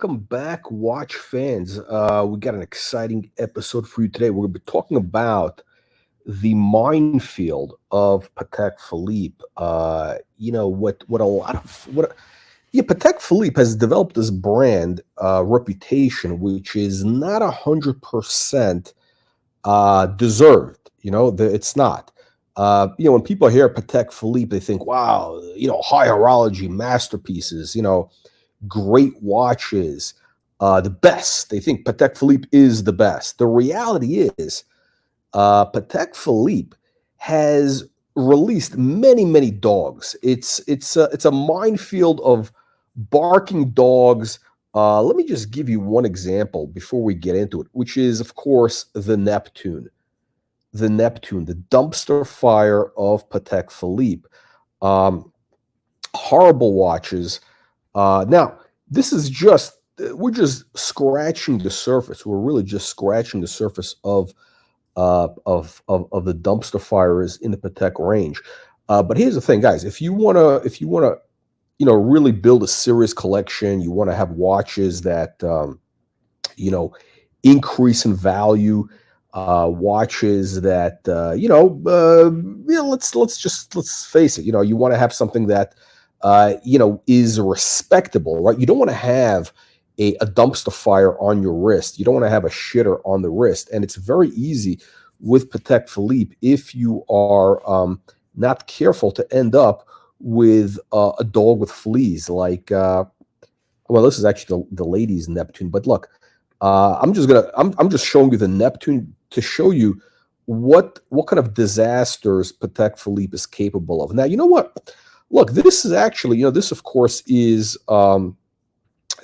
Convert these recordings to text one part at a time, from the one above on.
welcome back, watch fans. We got an exciting episode for you today. We're going to be talking about the minefield of Patek Philippe. What a lot of what yeah, Patek Philippe has developed this brand reputation, which is not 100% deserved. It's not. When people hear Patek Philippe, they think, wow, high horology masterpieces, great watches, the best. They think Patek Philippe is the best. The reality is, Patek Philippe has released many, many dogs. It's a minefield of barking dogs. Let me just give you one example before we get into it, which is, of course, the Neptune. The dumpster fire of Patek Philippe. Horrible watches. Now, this is we're just scratching the surface. We're really just scratching the surface of the dumpster fires in the Patek range. But here's the thing, guys. If you wanna, really build a serious collection, you want to have watches that, increase in value, watches that, let's face it. You want to have something that, is respectable, right? You don't want to have a dumpster fire on your wrist. You don't want to have a shitter on the wrist. And it's very easy with Patek Philippe if you are not careful to end up with a dog with fleas. This is actually the ladies' Neptune. But look, I'm just showing you the Neptune to show you what kind of disasters Patek Philippe is capable of. Now, you know what? Look, this is actually, this of course is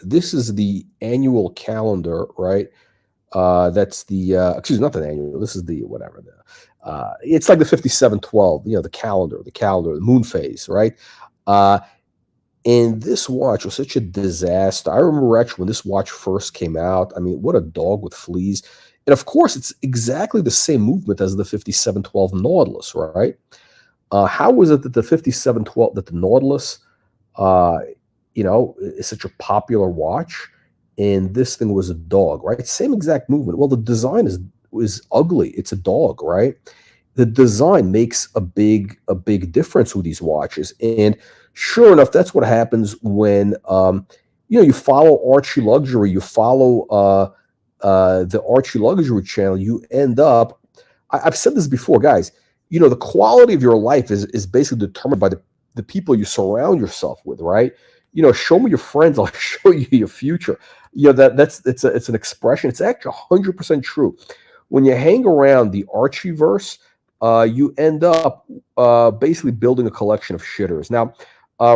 this is the annual calendar, right? That's the not the annual. This is the whatever. It's like the 5712. The calendar, the moon phase, right? And this watch was such a disaster. I remember actually when this watch first came out. I mean, what a dog with fleas. And of course, it's exactly the same movement as the 5712 Nautilus, right? How was it that the 5712, that the Nautilus, is such a popular watch, and this thing was a dog, right? Same exact movement. Well, the design is ugly. It's a dog, right? The design makes a big difference with these watches. And sure enough, that's what happens when you follow ArchieLuxury, you follow the ArchieLuxury channel. You end up. I've said this before, guys. The quality of your life is basically determined by the people you surround yourself with, right? Show me your friends, I'll show you your future. It's an expression. It's actually 100% true. When you hang around the Archieverse, you end up basically building a collection of shitters. Now,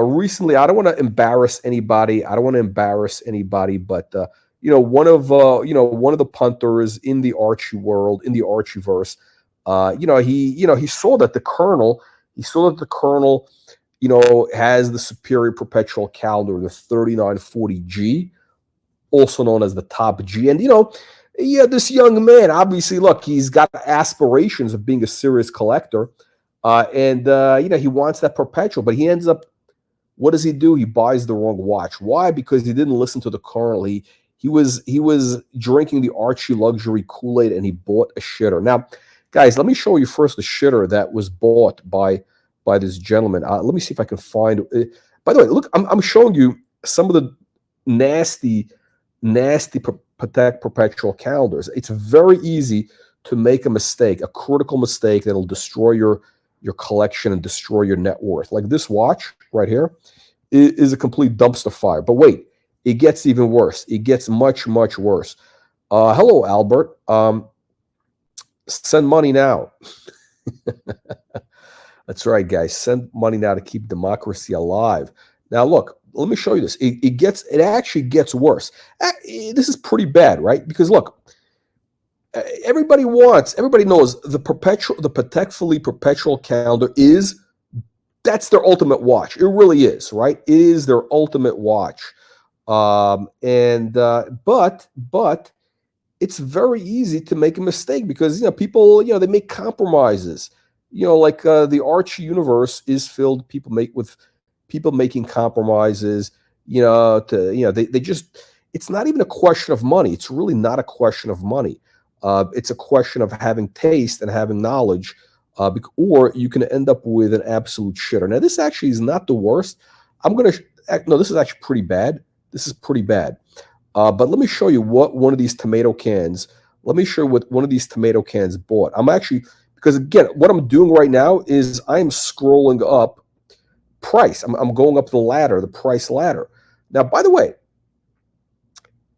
recently, I don't want to embarrass anybody. But one of the punters in the Archie world, in the Archieverse, he saw that the Colonel, has the superior perpetual calendar, the 3940G, also known as the top G. And, this young man, obviously, look, he's got aspirations of being a serious collector. He wants that perpetual, but he ends up, what does he do? He buys the wrong watch. Why? Because he didn't listen to the Colonel. He was drinking the ArchieLuxury Kool-Aid, and he bought a shitter. Now, guys, let me show you first the shitter that was bought by this gentleman. Let me see if I can find. By the way, look, I'm showing you some of the nasty Patek perpetual calendars. It's very easy to make a mistake, a critical mistake that'll destroy your collection and destroy your net worth. Like this watch right here is a complete dumpster fire. But wait, it gets even worse. It gets much, much worse. Hello, Albert. Send money now. That's right, guys. Send money now to keep democracy alive. Now, look, let me show you this. It actually gets worse. This is pretty bad, right? Because look, everybody knows the Patek Philippe perpetual calendar that's their ultimate watch. It really is, right? It is their ultimate watch. But it's very easy to make a mistake because people they make compromises. The Archie universe is filled with people making compromises. They just it's not even a question of money. It's really not a question of money. It's a question of having taste and having knowledge, or you can end up with an absolute shitter. Now, this actually is not the worst. No, this is actually pretty bad. This is pretty bad. But let me show you what one of these tomato cans, let me show you what one of these tomato cans bought. I'm actually, because again, what I'm doing right now is I'm scrolling up price. I'm going up the ladder, the price ladder. Now, by the way,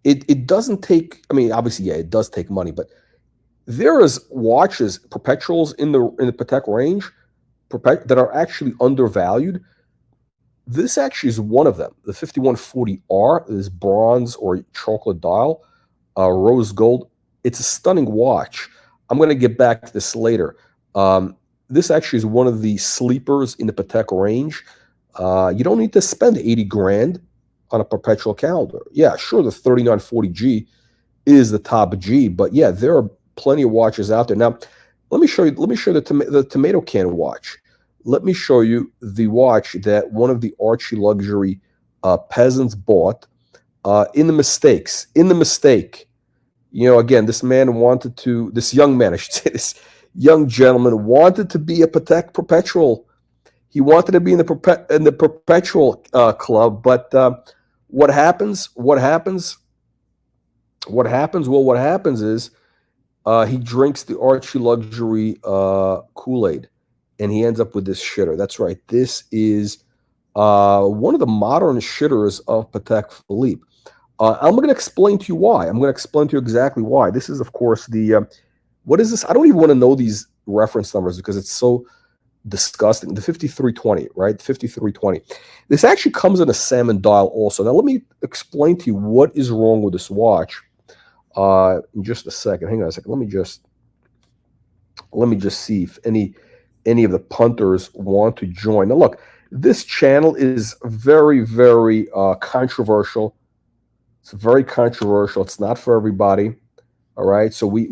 it doesn't take, I mean, obviously, yeah, it does take money, but there is watches, perpetuals in the Patek range that are actually undervalued. This actually is one of them. The 5140R is bronze or chocolate dial, rose gold. It's a stunning watch. I'm going to get back to this later. This actually is one of the sleepers in the Patek range. You don't need to spend 80 grand on a perpetual calendar. Yeah, sure, the 3940G is the top G, but yeah, there are plenty of watches out there. Now, let me show you the tomato can watch. Let me show you the watch that one of the ArchieLuxury peasants bought in the mistakes. In the mistake, you know, again, this young man, I should say, this young gentleman wanted to be a Patek Perpetual. He wanted to be in the Perpetual club, but what happens? Well, what happens is he drinks the ArchieLuxury Kool-Aid, and he ends up with this shitter. That's right. This is one of the modern shitters of Patek Philippe. I'm going to explain to you why. I'm going to explain to you exactly why. This is, of course, the what is this? I don't even want to know these reference numbers because it's so disgusting. The 5320, right? 5320. This actually comes in a salmon dial also. Now, let me explain to you what is wrong with this watch in just a second. Hang on a second. Let me just see if any of the punters want to join. Now, look, this channel is very, very controversial. It's very controversial. It's not for everybody. All right. So we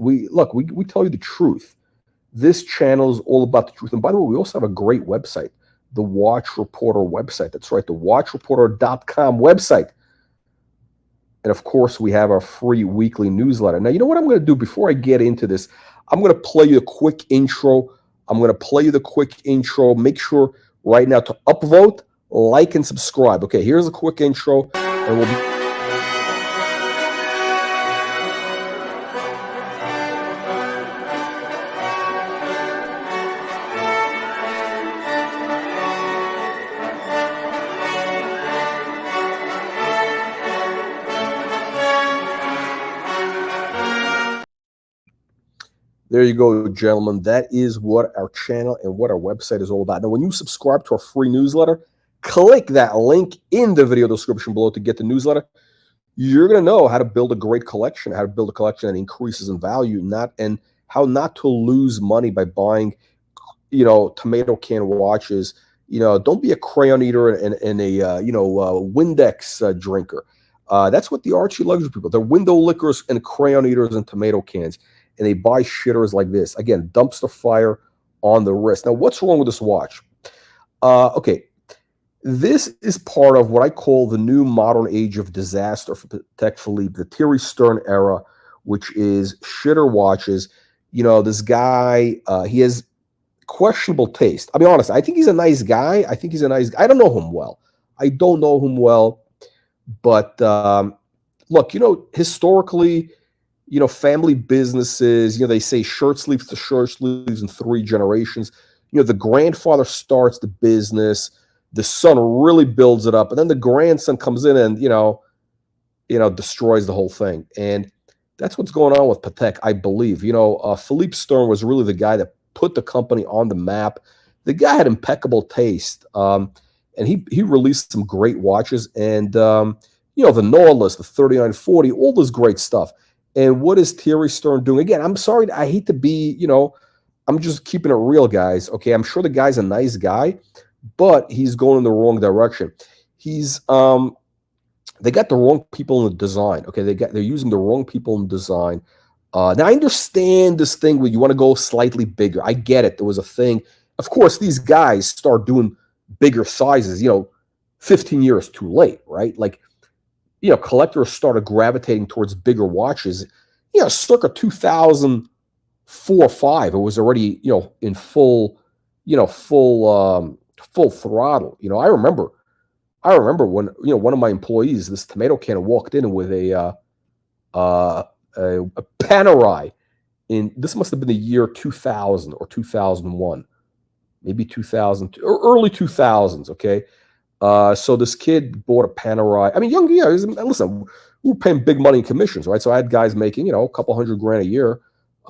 tell you the truth. This channel is all about the truth. And by the way, we also have a great website, the Watch Reporter website. That's right, the watchreporter.com website. And of course, we have our free weekly newsletter. Now, you know what I'm going to do before I get into this? I'm going to play you a quick intro. Make sure right now to upvote, like, and subscribe. Okay, here's a quick intro, and we'll be... There you go, gentlemen. That is what our channel and what our website is all about. Now, when you subscribe to our free newsletter, click that link in the video description below to get the newsletter. You're going to know how to build a great collection, how to build a collection that increases in value, and how not to lose money by buying, you know, tomato can watches. You know, don't be a crayon eater and a Windex drinker. That's what the ArchieLuxury people. They're window lickers and crayon eaters and tomato cans. And they buy shitters like this. Again, dumpster fire on the wrist. Now, what's wrong with this watch? Okay, this is part of what I call the new modern age of disaster for Patek Philippe, the Thierry Stern era, which is shitter watches. You know, this guy, he has questionable taste. I'll be honest, I think he's a nice guy. I don't know him well. But look, you know, historically, you know, family businesses, you know, they say shirt sleeves to shirt sleeves in 3 generations. You know, the grandfather starts the business, the son really builds it up, and then the grandson comes in and, you know, destroys the whole thing. And that's what's going on with Patek, I believe. You know, Philippe Stern was really the guy that put the company on the map. The guy had impeccable taste, and he released some great watches. And, you know, the Nautilus, the 3940, all this great stuff. And what is Thierry Stern doing? Again, I'm sorry. I hate to be, you know, I'm just keeping it real, guys. Okay, I'm sure the guy's a nice guy, but he's going in the wrong direction. He's they got the wrong people in the design. Okay, they're using the wrong people in design. Now I understand this thing where you want to go slightly bigger. I get it. There was a thing. Of course, these guys start doing bigger sizes, you know, 15 years too late, right? Like, collectors started gravitating towards bigger watches, circa 2004 or 5. It was already, in full, full throttle. I remember when, one of my employees, this tomato can, walked in with a Panerai this must have been the year 2000 or 2001, maybe 2000 or early 2000s. Okay. So this kid bought a Panerai. I mean, listen, we were paying big money in commissions, right? So I had guys making, a couple $100,000 a year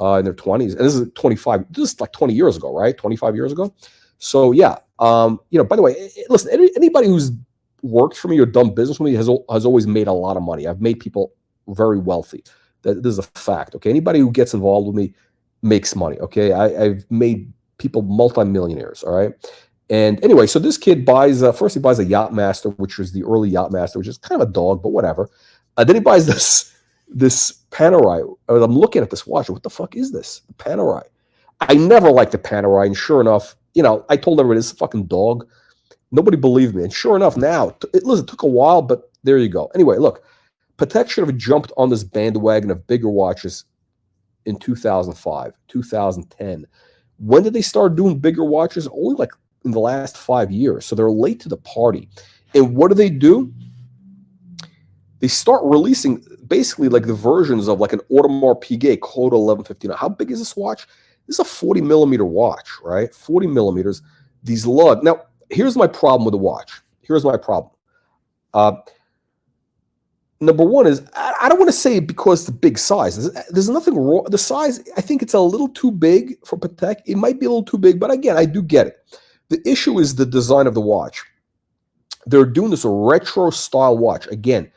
in their 20s. And this is like 20 years ago, right? 25 years ago. So yeah. By the way, listen, anybody who's worked for me or done business with me has always made a lot of money. I've made people very wealthy. This is a fact. Okay. Anybody who gets involved with me makes money. Okay. I've made people multimillionaires. All right. And anyway, so this kid buys, first he buys a Yachtmaster, which was the early Yachtmaster, which is kind of a dog, but whatever. Then he buys this Panerai. I'm looking at this watch. What the fuck is this? The Panerai. I never liked the Panerai. And sure enough, I told everybody, this is a fucking dog. Nobody believed me. And sure enough, now, it took a while, but there you go. Anyway, look, Patek should have jumped on this bandwagon of bigger watches in 2005, 2010. When did they start doing bigger watches? Only like in the last 5 years. So they're late to the party. And what do? They start releasing basically like the versions of like an Audemars Piguet Coda 1159. How big is this watch? This is a 40 millimeter watch, right? 40 millimeters. These lug. Now, here's my problem with the watch. Here's my problem. Number one is, I don't want to say because the big size. There's nothing wrong. The size, I think it's a little too big for Patek. It might be a little too big, but again, I do get it. The issue is the design of the watch. They're doing this retro style watch. Again,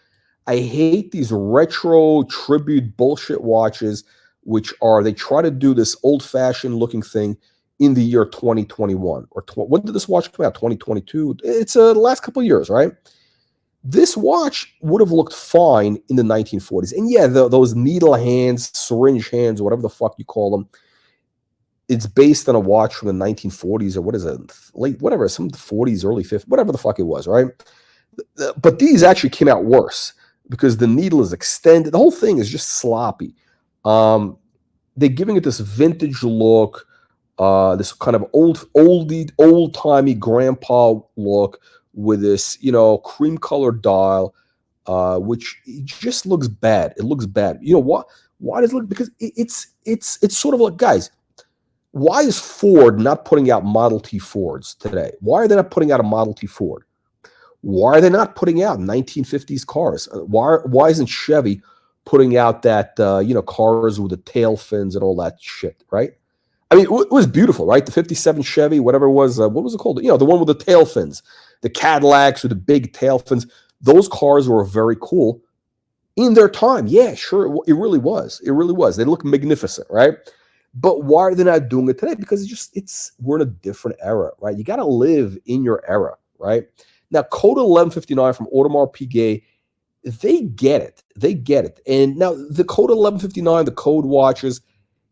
I hate these retro tribute bullshit watches, which they try to do this old fashioned looking thing in the year 2021. When did this watch come out? 2022. It's the last couple of years, right? This watch would have looked fine in the 1940s. And yeah, those needle hands, syringe hands, whatever the fuck you call them, it's based on a watch from the 1940s or what is it? Whatever, some 40s, early 50s, whatever the fuck it was, right? But these actually came out worse because the needle is extended. The whole thing is just sloppy. They're giving it this vintage look, this kind of old-timey grandpa look, with this, cream colored dial, which just looks bad. It looks bad. You know what? Why does it look? Because it's sort of like, guys, why is Ford not putting out Model T Fords today? Why are they not putting out a Model T Ford? Why are they not putting out 1950s cars? Why isn't Chevy putting out that cars with the tail fins and all that shit, right? I mean, it was beautiful, right? The 57 Chevy, whatever it was, what was it called? The one with the tail fins, the Cadillacs with the big tail fins. Those cars were very cool in their time. Yeah, sure. It really was. It really was. They look magnificent, right? But why are they not doing it today? Because we're in a different era, right? You got to live in your era, right? Now, Coda 1159 from Audemars Piguet, they get it. They get it. And now the Coda 1159, the Code watches,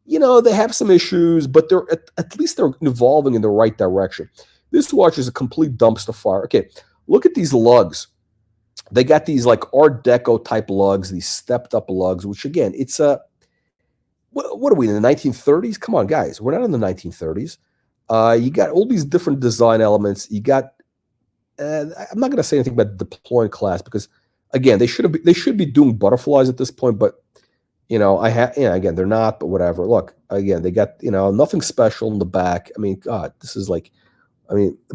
they have some issues, but they're at least they're evolving in the right direction. This watch is a complete dumpster fire. Okay, look at these lugs. They got these like Art Deco type lugs, these stepped up lugs, which again, it's what are we in the 1930s? Come on, guys, we're not in the 1930s. You got all these different design elements. You got, I'm not going to say anything about deploying class because again, they should be doing butterflies at this point, but again, they're not, but whatever. Look, again, they got, nothing special in the back. I mean, God, this is like,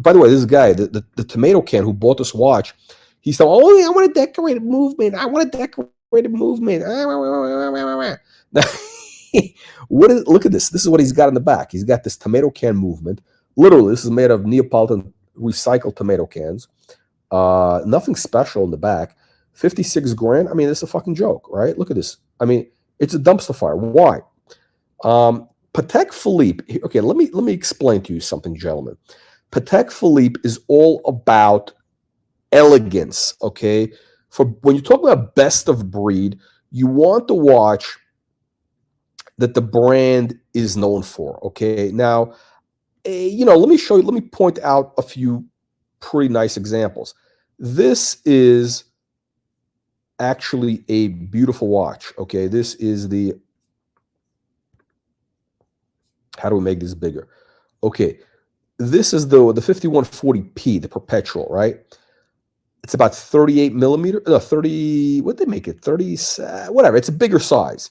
by the way, this guy, the tomato can who bought this watch, he's saying, oh, I want a decorated movement. I want a decorated movement. Now, look at this. This is what he's got in the back. He's got this tomato can movement. Literally, this is made of Neapolitan recycled tomato cans. Nothing special in the back. 56 grand. I mean, it's a fucking joke, right? Look at this. I mean, it's a dumpster fire. Why? Patek Philippe. Okay, let me explain to you something, gentlemen. Patek Philippe is all about elegance. Okay, for when you talk about best of breed, you want the watch that the brand is known for. Okay, now, let me show you. Let me point out a few pretty nice examples. This is actually a beautiful watch. Okay, this is the, how do we make this bigger? Okay, this is the 5140p, the perpetual, right? It's about 38 millimeter, no, 30, what they make it? 30, whatever. It's a bigger size.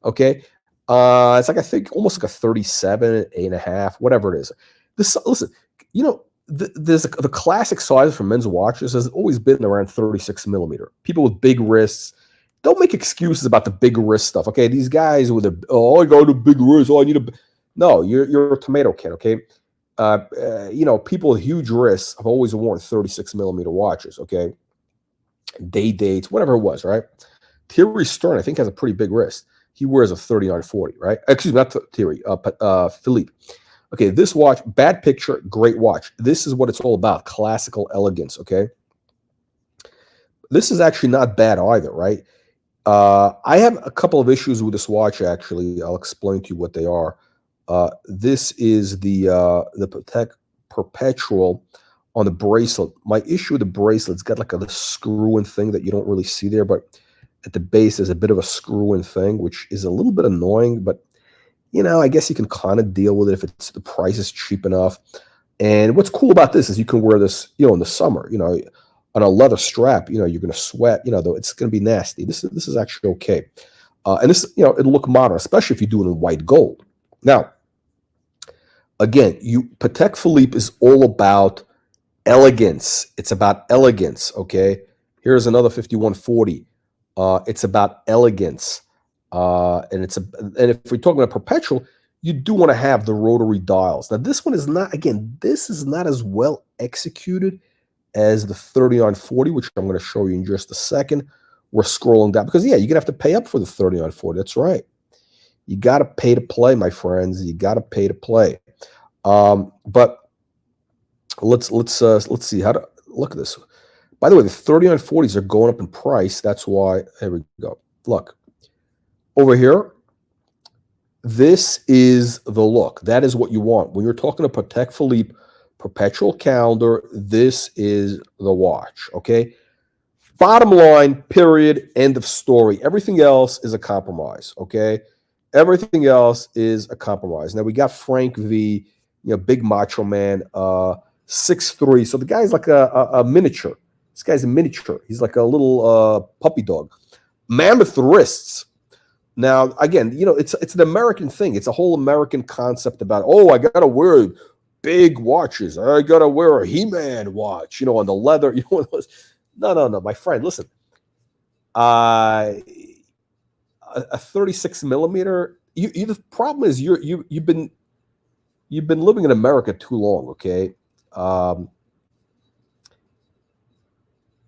Okay. It's like, I think almost like a 37, 8.5, whatever it is. This, listen, you know, the classic size for men's watches has always been around 36 millimeter. People with big wrists, don't make excuses about the big wrist stuff. Okay. These guys with oh, I got a big wrist. Oh, I need a, no, you're a tomato can. Okay. You know, people with huge wrists have always worn 36 millimeter watches, okay? Day dates, whatever it was, right? Thierry Stern, I think, has a pretty big wrist. He wears a 3940, right? Excuse me, not Thierry, Philippe. Okay, this watch, bad picture, great watch. This is what it's all about, classical elegance, okay? This is actually not bad either, right? I have a couple of issues with this watch, actually. I'll explain to you what they are. This is the Patek Perpetual on the bracelet. My issue with the bracelet, it's got like a screw-in thing that you don't really see there, but at the base there's a bit of a screw-in thing, which is a little bit annoying, but you know, I guess you can kind of deal with it if it's the price is cheap enough. And what's cool about this is you can wear this, you know, in the summer, you know, on a leather strap, you know, you're going to sweat, you know, though it's going to be nasty. This is actually okay. And this, you know, it'll look modern, especially if you do it in white gold. Now, again, Patek Philippe is all about elegance. It's about elegance, okay? Here's another 5140. It's about elegance. And if we're talking about perpetual, you do want to have the rotary dials. Now, this one is not, again, this is not as well executed as the 3940, which I'm going to show you in just a second. We're scrolling down because, yeah, you're going to have to pay up for the 3940. That's right. You got to pay to play, my friends. You got to pay to play. But let's see how to look at this. By the way, the 3940s are going up in price. That's why, there we go. Look, over here, this is the look. That is what you want. When you're talking to Patek Philippe perpetual calendar, this is the watch, okay? Bottom line, period, end of story. Everything else is a compromise, okay? Everything else is a compromise. Now, we got Frank V, you know, big macho man, 6'3". So the guy's like a miniature. This guy's a miniature. He's like a little puppy dog. Mammoth wrists. Now, again, you know, it's an American thing. It's a whole American concept about, oh, I got to wear big watches. I got to wear a He-Man watch, you know, on the leather. You know, no, my friend, listen. A 36 millimeter. The problem is you've been living in America too long. Okay,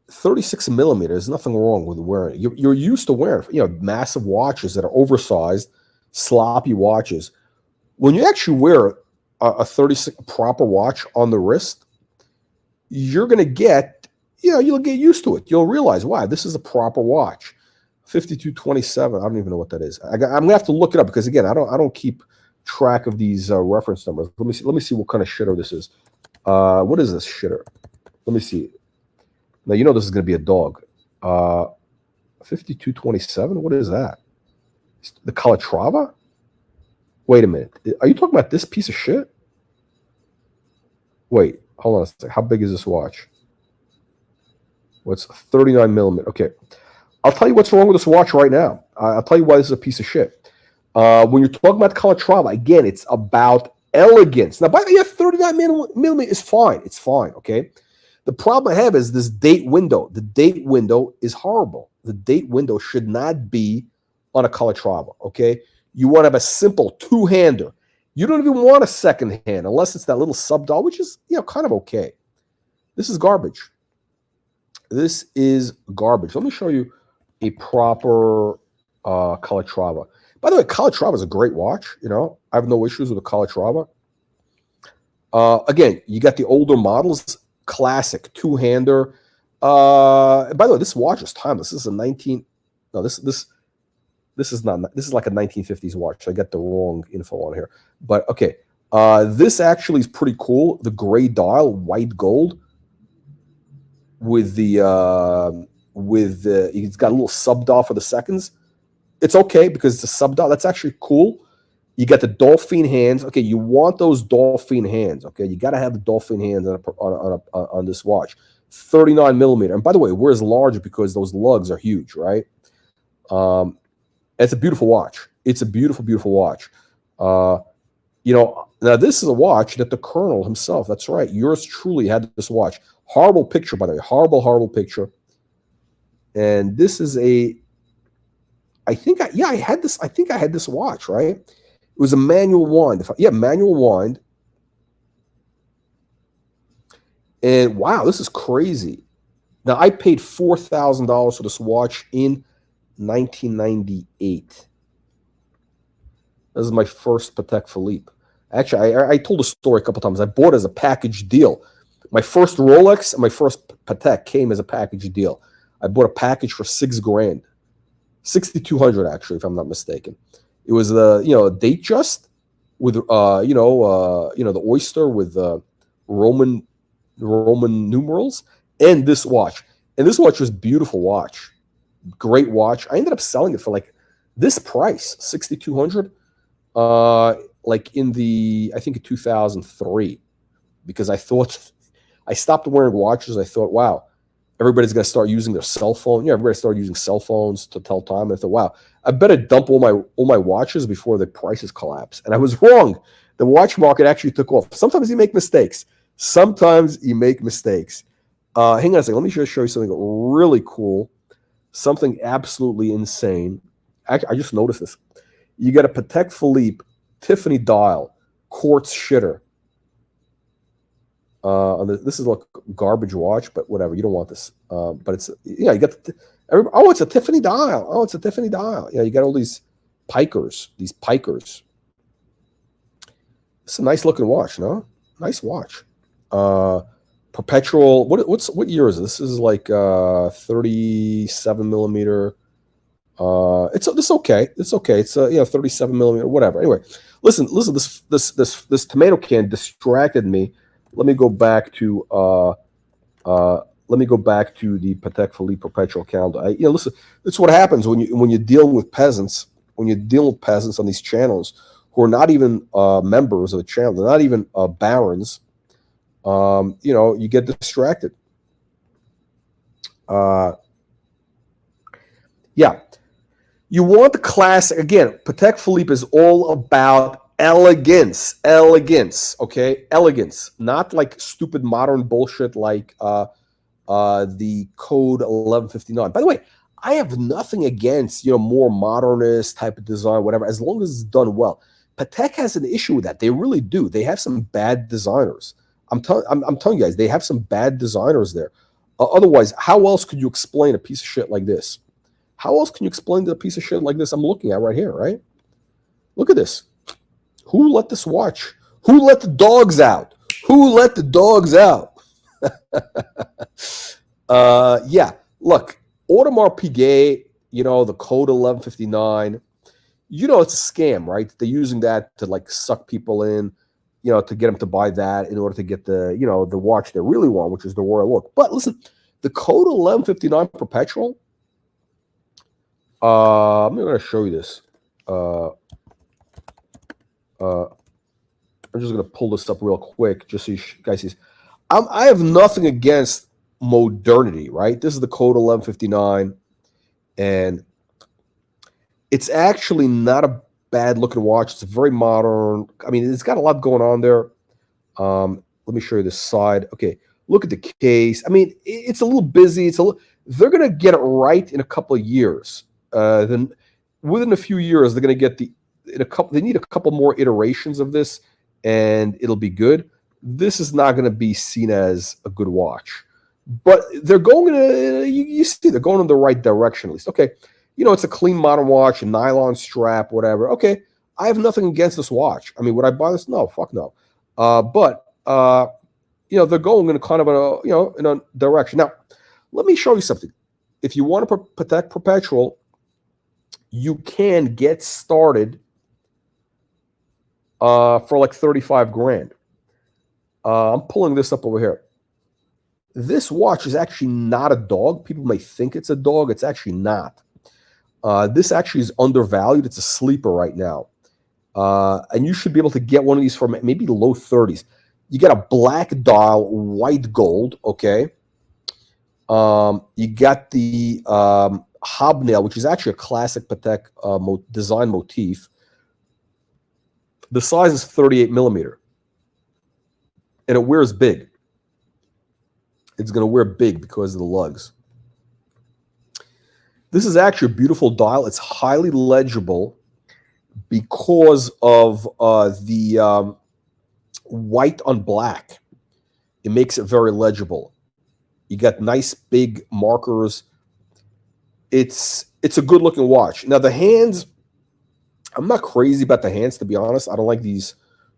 36 millimeters. Nothing wrong with wearing it. You're used to wearing, you know, massive watches that are oversized, sloppy watches. When you actually wear a 36 proper watch on the wrist, you're going to get, you know, you'll get used to it. You'll realize, wow, this is a proper watch. 5227. I don't even know what that is. I'm gonna have to look it up because, again, I don't keep track of these reference numbers. Let me see what kind of shitter this is. What is this shitter? Let me see. Now, you know this is gonna be a dog. 5227. What is that? The Calatrava? Wait a minute. Are you talking about this piece of shit? Wait, hold on a second. How big is this watch? What's 39 millimeter? Okay. I'll tell you what's wrong with this watch right now. I'll tell you why this is a piece of shit. When you're talking about Calatrava, again, it's about elegance. Now, by the way, 39 millimeter is fine. It's fine, okay? The problem I have is this date window. The date window is horrible. The date window should not be on a Calatrava, okay? You want to have a simple two-hander. You don't even want a second hand unless it's that little sub-dial, which is, you know, kind of okay. This is garbage. This is garbage. Let me show you a proper Calatrava. By the way, Calatrava is a great watch. You know, I have no issues with a Calatrava. Again, you got the older models, classic two-hander. By the way, this watch is timeless. This is a 19. No, this is not. This is like a 1950s watch. I got the wrong info on here. But okay, this actually is pretty cool. The gray dial, white gold, with the with it's got a little sub dial for the seconds. It's okay because it's a sub dial. That's actually cool. You got the dolphin hands. Okay, you want those dolphin hands. Okay, you got to have the dolphin hands on this watch. 39 millimeter. And by the way, we're as large because those lugs are huge, right? It's a beautiful watch. It's a beautiful, beautiful watch. You know, now this is a watch that the Colonel himself, that's right, yours truly had this watch. Horrible picture, by the way. Horrible, horrible picture. And this is a, I think I had this watch, right? It was a manual wind. Manual wind. And wow, this is crazy. Now, I paid $4,000 for this watch in 1998. This is my first Patek Philippe. Actually, I told a story a couple times. I bought it as a package deal. My first Rolex and my first Patek came as a package deal. I bought a package for $6,000, $6,200 actually, if I'm not mistaken. It was the Datejust with the oyster with Roman numerals, and this watch. And this watch was a beautiful watch, great watch. I ended up selling it for like this price, $6,200. Like in I think in 2003, because I thought I stopped wearing watches. I thought, wow, everybody's going to start using their cell phone. Yeah, everybody started using cell phones to tell time. And I thought, wow, I better dump all my watches before the prices collapse. And I was wrong. The watch market actually took off. Sometimes you make mistakes. Sometimes you make mistakes. Hang on a second. Let me just show you something really cool. Something absolutely insane. I just noticed this. You got a Patek Philippe Tiffany dial quartz shitter. This is like a garbage watch, but whatever. You don't want this. But it's you got it's a Tiffany dial. Oh, it's a Tiffany dial. Yeah, you got all these pikers. It's a nice looking watch, no? Nice watch. Perpetual. What year is this? This is like 37 millimeter. It's okay. It's okay. It's 37 millimeter, whatever. Anyway, listen. This tomato can distracted me. Let me go back to the Patek Philippe Perpetual calendar. Listen. It's what happens when you're dealing with peasants. When you're dealing with peasants on these channels who are not even members of the channel, they're not even barons. You get distracted. Yeah. You want the classic. Again, Patek Philippe is all about elegance, okay? Elegance, not like stupid modern bullshit like the Code 1159. By the way, I have nothing against, more modernist type of design, whatever, as long as it's done well. Patek has an issue with that. They really do. They have some bad designers. I'm telling you guys, they have some bad designers there. Otherwise, how else could you explain a piece of shit like this? How else can you explain a piece of shit like this I'm looking at right here, right? Look at this. Who let this watch? Who let the dogs out? Who let the dogs out? Yeah, look, Audemars Piguet, the Code 1159, it's a scam, right? They're using that to like suck people in, to get them to buy that in order to get the, the watch they really want, which is the royal look. But listen, the Code 1159 Perpetual, I'm going to show you this. I'm just going to pull this up real quick, just so you guys see. I have nothing against modernity, right? This is the Code 1159, and it's actually not a bad-looking watch. It's very modern. I mean, it's got a lot going on there. Let me show you this side. Okay, look at the case. I mean, it's a little busy. They're going to get it right in a couple of years. Then within a few years, they're going to get they need a couple more iterations of this, and it'll be good. This is not going to be seen as a good watch, but they're going to, you see, they're going in the right direction at least. Okay, it's a clean modern watch, a nylon strap, whatever. Okay, I have nothing against this watch. I mean, would I buy this? No, fuck no. But they're going in a kind of in a direction. Now, let me show you something. If you want to Patek Perpetual, you can get started for like $35,000. I'm pulling this up over here. This watch is actually not a dog. People may think it's a dog. It's actually not. This actually is undervalued. It's a sleeper right now. And you should be able to get one of these for maybe the low 30s. You get a black dial, white gold, okay? You got the hobnail, which is actually a classic Patek design motif. The size is 38 millimeter. And it wears big. It's going to wear big because of the lugs. This is actually a beautiful dial. It's highly legible because of the white on black. It makes it very legible. You got nice big markers. It's a good looking watch. Now the hands, I'm not crazy about the hands, to be honest. I don't like these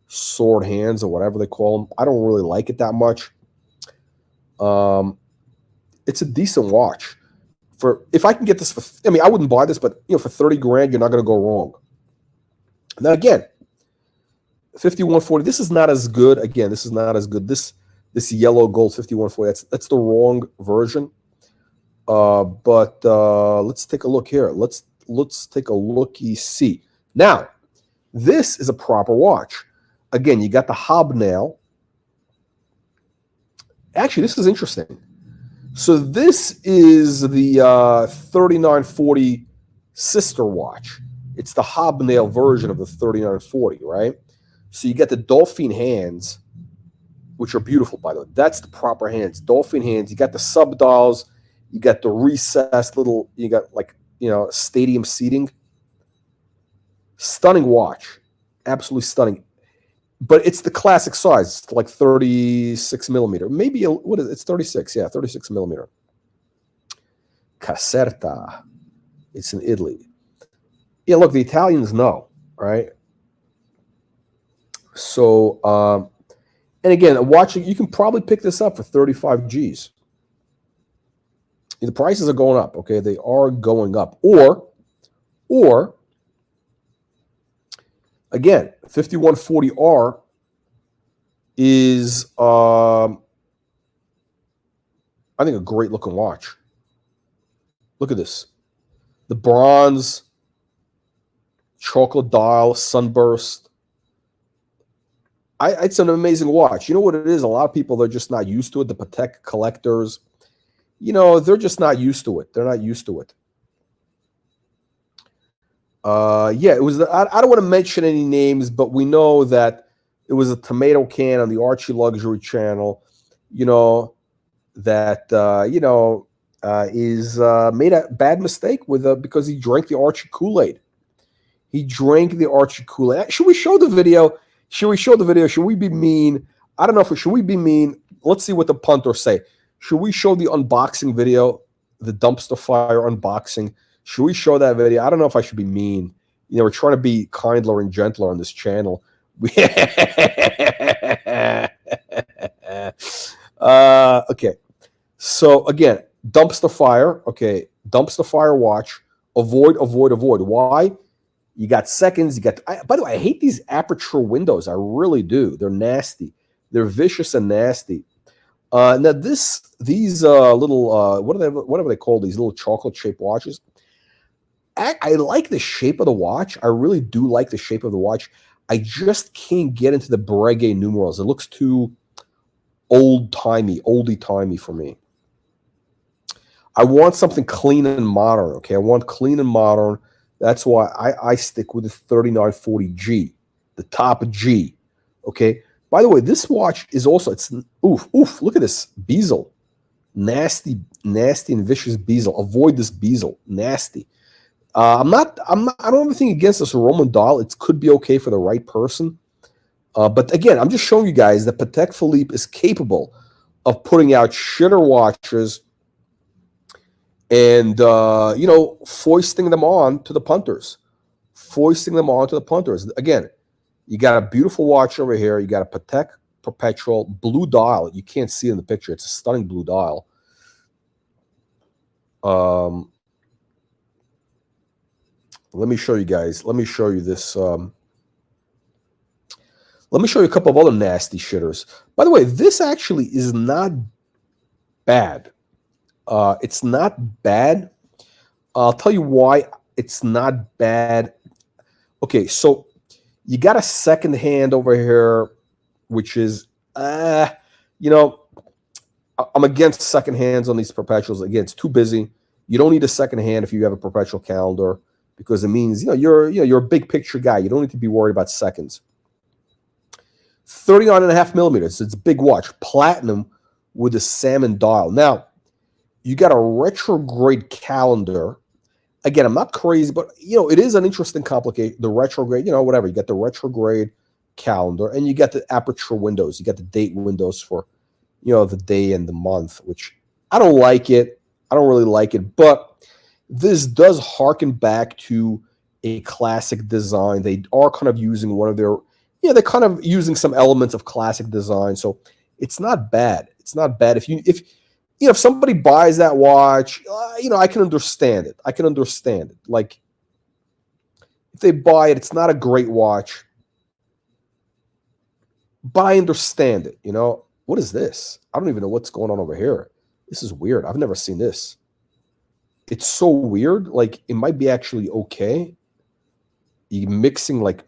sword hands or whatever they call them. I don't really like it that much. It's a decent watch. If I can get this for, I mean, I wouldn't buy this, but for 30 grand, you're not going to go wrong. Now again, 5140. This is not as good. Again, this is not as good. This yellow gold 5140. That's the wrong version. But let's take a look here. Let's take a looky see. Now, this is a proper watch. Again, you got the hobnail. Actually, this is interesting. So this is the 3940 sister watch. It's the hobnail version of the 3940, right? So you get the dolphin hands, which are beautiful, by the way. That's the proper hands, dolphin hands. You got the sub dials. You got the recessed little, you got like, stadium seating. Stunning watch. Absolutely stunning. But it's the classic size. It's like 36 millimeter. Maybe, what is it? It's 36. Yeah, 36 millimeter. Caserta. It's in Italy. Yeah, look, the Italians know, right? So, and again, watching, you can probably pick this up for 35 G's. The prices are going up, okay? They are going up. Or again, 5140R is, I think, a great looking watch. Look at this. The bronze, chocolate dial, sunburst. It's an amazing watch. You know what it is? A lot of people, they're just not used to it. The Patek collectors, they're just not used to it. They're not used to it. Yeah, it was. I don't want to mention any names, but we know that it was a tomato can on the ArchieLuxury channel. That is made a bad mistake because he drank the Archie Kool-Aid. He drank the Archie Kool-Aid. Should we show the video? Should we show the video? Should we be mean? I don't know should we be mean? Let's see what the punters say. Should we show the unboxing video, the dumpster fire unboxing? Should we show that video? I don't know if I should be mean. We're trying to be kinder and gentler on this channel. Okay. So again, dumpster fire. Okay, dumpster fire watch. Avoid. Why? You got seconds. By the way, I hate these aperture windows. I really do. They're nasty. They're vicious and nasty. Now these little whatever they call these little chocolate shaped watches. I like the shape of the watch. I really do like the shape of the watch. I just can't get into the Breguet numerals. It looks too oldie-timey for me. I want something clean and modern, okay? I want clean and modern. That's why I stick with the 3940G, the top G, okay? By the way, this watch is also, look at this bezel. Nasty and vicious bezel. Avoid this bezel. Nasty. I don't have anything against this Roman dial. It could be okay for the right person. But again, I'm just showing you guys that Patek Philippe is capable of putting out shitter watches and, foisting them on to the punters. Again, you got a beautiful watch over here. You got a Patek Perpetual blue dial. You can't see it in the picture. It's a stunning blue dial. Let me show you guys. Let me show you this. Let me show you a couple of other nasty shitters. By the way, this actually is not bad. It's not bad. I'll tell you why it's not bad. Okay, so you got a second hand over here, which is, you know, I'm against second hands on these perpetuals. Again, it's too busy. You don't need a second hand if you have a perpetual calendar because it means you're a big picture guy. You don't need to be worried about seconds. 39.5 millimeters. It's a big watch, platinum with a salmon dial. Now you got a retrograde calendar. Again, I'm not crazy, but it is an interesting complication. The retrograde, whatever. You got the retrograde calendar, and you got the aperture windows. You got the date windows for the day and the month, which I don't like it. I don't really like it, but this does harken back to a classic design. They are kind of using one of their, they're kind of using some elements of classic design. So it's not bad. It's not bad. If somebody buys that watch, I can understand it. I can understand it. Like if they buy it, it's not a great watch, but I understand it. What is this? I don't even know what's going on over here. This is weird. I've never seen this. It's so weird. Like, it might be actually okay. You're mixing, like,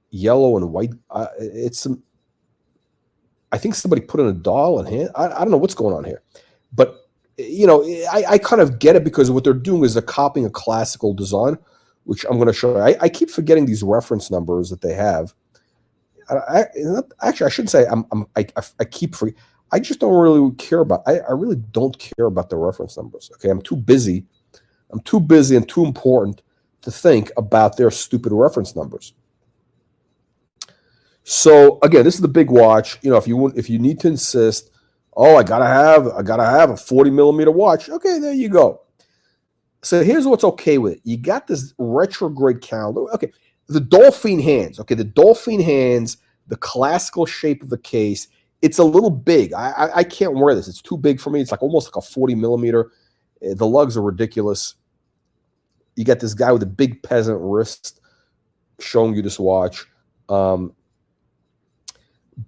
yellow and white. I think somebody put in a dial in here. I don't know what's going on here. But, I kind of get it because what they're doing is they're copying a classical design, which I'm going to show you. I keep forgetting these reference numbers that they have. Actually, I shouldn't say I keep free. I just don't really care about. I really don't care about the reference numbers. Okay, I'm too busy. I'm too busy and too important to think about their stupid reference numbers. So again, this is the big watch. If you need to insist, oh, I gotta have a 40 millimeter watch. Okay, there you go. So here's what's okay with it. You got this retrograde calendar. Okay. The dolphin hands, the dolphin hands, the classical shape of the case, it's a little big. I can't wear this. It's too big for me. It's like almost like a 40 millimeter. The lugs are ridiculous. You got this guy with a big peasant wrist showing you this watch. But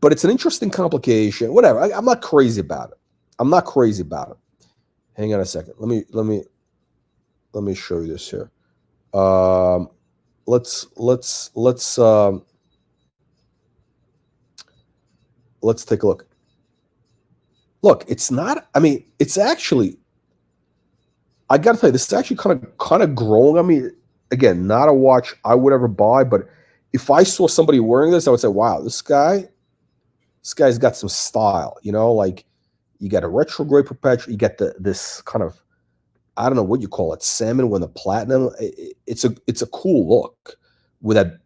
it's an interesting complication. Whatever. I'm not crazy about it. I'm not crazy about it. Hang on a second. Let me show you this here. Let's take a look. Look, it's not. I mean, it's actually. I gotta tell you, this is actually kind of growing on me. Again, not a watch I would ever buy, but if I saw somebody wearing this, I would say, "Wow, this guy's got some style." Like you got a retrograde perpetual, you got this kind of. I don't know what you call it, salmon with a platinum. It's a cool look with that,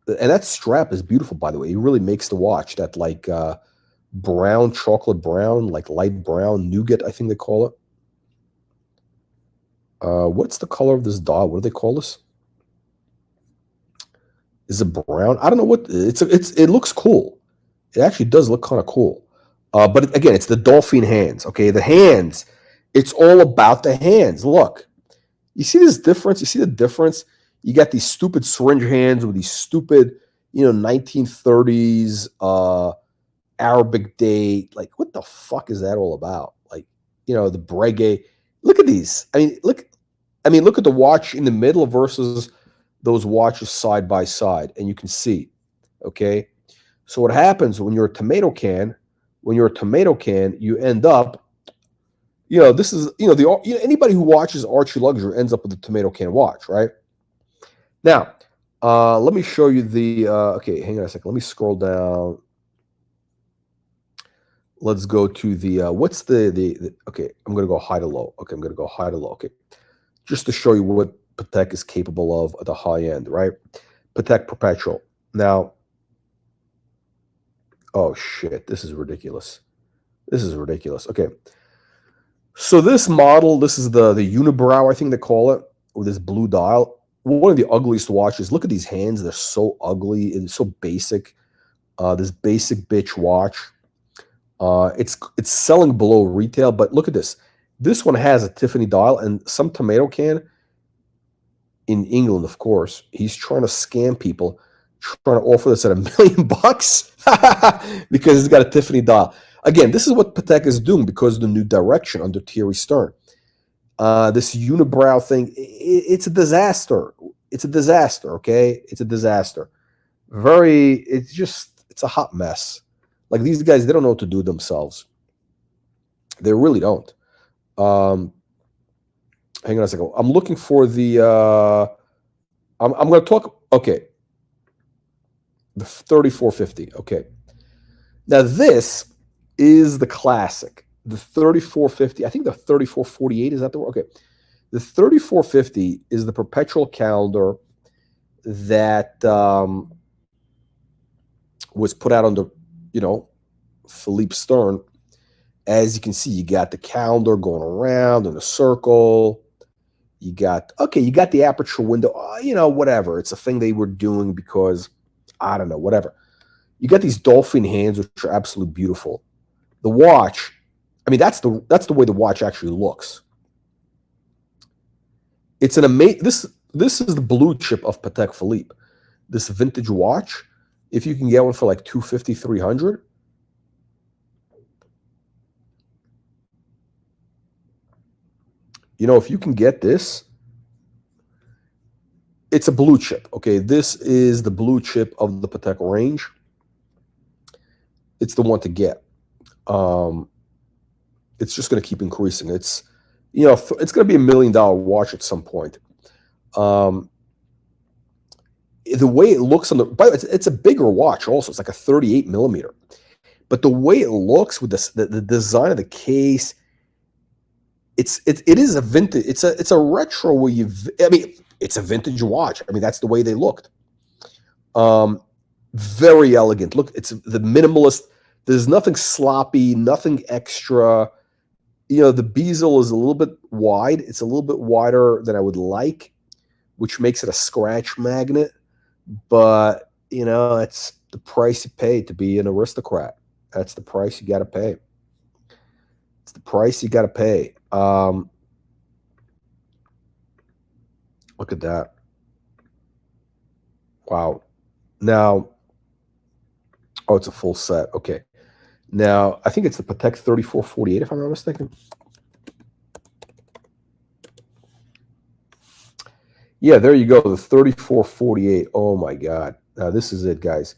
and that strap is beautiful, by the way. It really makes the watch that like brown, chocolate brown, like light brown nougat, I think they call it. What's the color of this dial? What do they call this? Is it brown? I don't know what it looks cool. It actually does look kind of cool. But again, it's the dolphin hands. Okay, the hands. It's all about the hands. Look, you see this difference? You see the difference? You got these stupid syringe hands with these stupid, 1930s Arabic date. Like, what the fuck is that all about? Like, the breguet. Look at these. Look at the watch in the middle versus those watches side by side, and you can see. Okay, so what happens when you're a tomato can? When you're a tomato can, you end up. This is, anybody who watches ArchieLuxury ends up with a tomato can watch, right? Now, let me show you the, okay, hang on a second. Let me scroll down. Let's go to the, what's the okay, I'm going to go high to low. Okay, I'm going to go high to low. Okay, just to show you what Patek is capable of at the high end, right? Patek Perpetual. Now, oh shit, this is ridiculous. This is ridiculous. Okay. So this model, this is the unibrow, I think they call it, with this blue dial. One of the ugliest watches. Look at these hands. They're so ugly and so basic. This basic bitch watch. It's selling below retail, but look at this. This one has a Tiffany dial and some tomato can in England, of course. He's trying to scam people, trying to offer this at $1 million because it's got a Tiffany dial. Again, this is what Patek is doing because of the new direction under Thierry Stern. This unibrow thing, it's a disaster. It's a disaster, okay? It's a disaster. It's a hot mess. Like, these guys, they don't know what to do themselves. They really don't. Hang on a second. I'm looking for the, I'm going to talk, okay. The 3450, okay. Now, this is the classic. The 3450, I think the 3448, is that the word? Okay. The 3450 is the perpetual calendar that was put out under, Philippe Stern. As you can see, you got the calendar going around in a circle. You got the aperture window, whatever. It's a thing they were doing because, I don't know, whatever. You got these dolphin hands, which are absolutely beautiful. The watch, I mean, that's the way the watch actually looks. It's an amazing, this is the blue chip of Patek Philippe. This vintage watch, if you can get one for like $250, $300. If you can get this, it's a blue chip, okay? This is the blue chip of the Patek range. It's the one to get. It's just going to keep increasing. It's, it's going to be $1 million watch at some point. The way it looks on the, by the way, it's a bigger watch also. It's like a 38 millimeter. But the way it looks with the design of the case, it is a vintage. It's a retro where it's a vintage watch. I mean, that's the way they looked. Very elegant. Look, it's the minimalist. There's nothing sloppy, nothing extra. The bezel is a little bit wide. It's a little bit wider than I would like, which makes it a scratch magnet. But, it's the price you pay to be an aristocrat. That's the price you got to pay. It's the price you got to pay. Look at that. Wow. Now, oh, it's a full set. Okay. Now, I think it's the Patek 3448, if I'm not mistaken. Yeah, there you go, the 3448. Oh, my God. Now, this is it, guys.